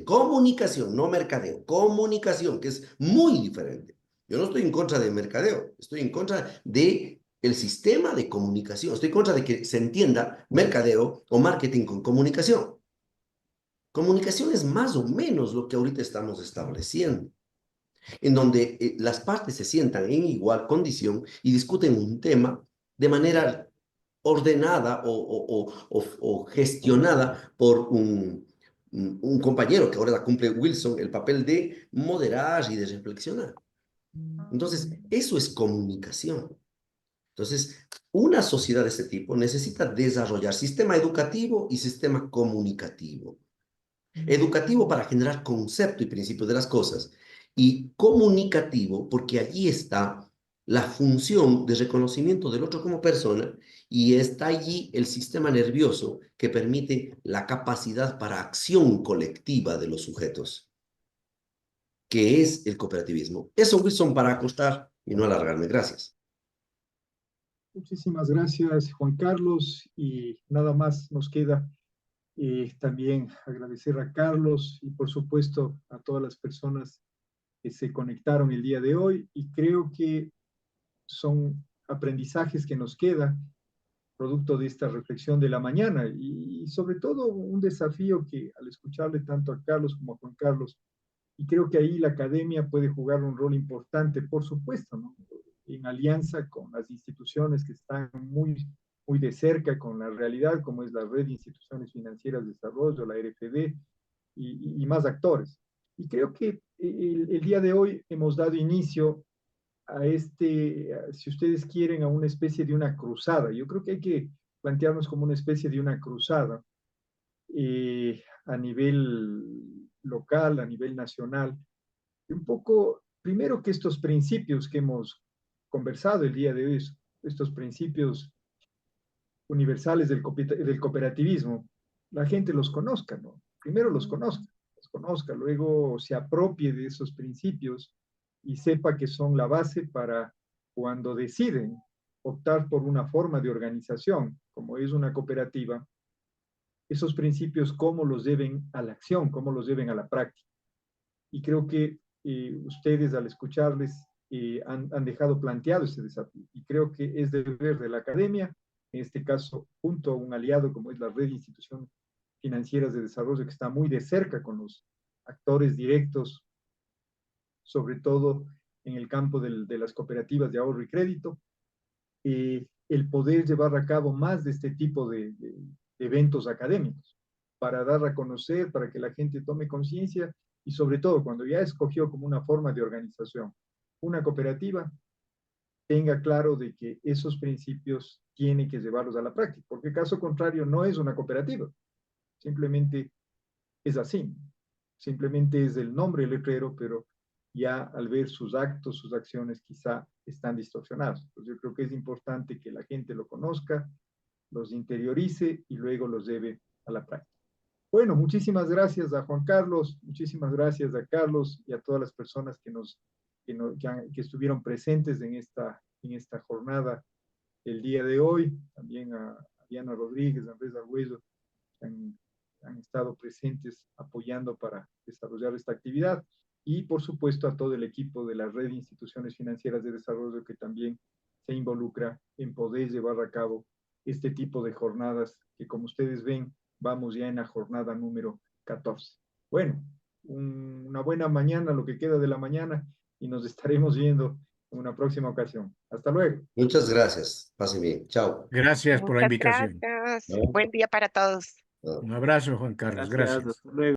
Comunicación, no mercadeo, comunicación, que es muy diferente. Yo no estoy en contra de mercadeo, estoy en contra de el sistema de comunicación. Estoy en contra de que se entienda mercadeo o marketing con comunicación. Comunicación es más o menos lo que ahorita estamos estableciendo, en donde las partes se sientan en igual condición y discuten un tema de manera ordenada o gestionada por un compañero que ahora cumple Wilson el papel de moderar y de reflexionar. Entonces, eso es comunicación. Entonces, una sociedad de este tipo necesita desarrollar sistema educativo y sistema comunicativo. Educativo para generar concepto y principio de las cosas, y comunicativo porque allí está la función de reconocimiento del otro como persona, y está allí el sistema nervioso que permite la capacidad para acción colectiva de los sujetos, que es el cooperativismo. Eso, Wilson, para acostar y no alargarme. Gracias. Muchísimas gracias, Juan Carlos, y nada más nos queda también agradecer a Carlos y por supuesto a todas las personas que se conectaron el día de hoy, y creo que son aprendizajes que nos quedan producto de esta reflexión de la mañana, y sobre todo un desafío que al escucharle tanto a Carlos como a Juan Carlos, y creo que ahí la academia puede jugar un rol importante, por supuesto, ¿no? En alianza con las instituciones que están muy de cerca con la realidad, como es la Red de Instituciones Financieras de Desarrollo, la RFD, y más actores. Y creo que el día de hoy hemos dado inicio a si ustedes quieren, a una especie de una cruzada. Yo creo que hay que plantearnos como una especie de una cruzada a nivel local, a nivel nacional. Y un poco, primero que estos principios que hemos conversado el día de hoy, estos principios universales del cooperativismo, la gente los conozca, ¿no? Primero los conozca, luego se apropie de esos principios y sepa que son la base para cuando deciden optar por una forma de organización, como es una cooperativa, esos principios cómo los deben a la acción, cómo los deben a la práctica. Y creo que ustedes al escucharles han dejado planteado ese desafío. Y creo que es deber de la academia, en este caso junto a un aliado como es la Red de Instituciones Financieras de Desarrollo, que está muy de cerca con los actores directos, sobre todo en el campo de las cooperativas de ahorro y crédito, el poder llevar a cabo más de este tipo de eventos académicos, para dar a conocer, para que la gente tome conciencia, y sobre todo cuando ya escogió como una forma de organización una cooperativa, tenga claro de que esos principios tiene que llevarlos a la práctica, porque caso contrario no es una cooperativa, simplemente es así, simplemente es el nombre el letrero, pero ya al ver sus actos, sus acciones quizá están distorsionados. Entonces yo creo que es importante que la gente lo conozca, los interiorice y luego los lleve a la práctica. Bueno, muchísimas gracias a Juan Carlos, muchísimas gracias a Carlos y a todas las personas que estuvieron presentes en esta jornada el día de hoy, también a Diana Rodríguez, a Andrés Arguello, que han estado presentes apoyando para desarrollar esta actividad, y por supuesto a todo el equipo de la Red de Instituciones Financieras de Desarrollo, que también se involucra en poder llevar a cabo este tipo de jornadas, que como ustedes ven, vamos ya en la jornada número 14. Bueno, una buena mañana, lo que queda de la mañana, y nos estaremos viendo en una próxima ocasión. Hasta luego. Muchas gracias. Pasen bien. Chao. Gracias por la Muchas invitación. gracias. ¿No? Buen día para todos. Un abrazo, Juan Carlos. Gracias, Gracias. hasta luego.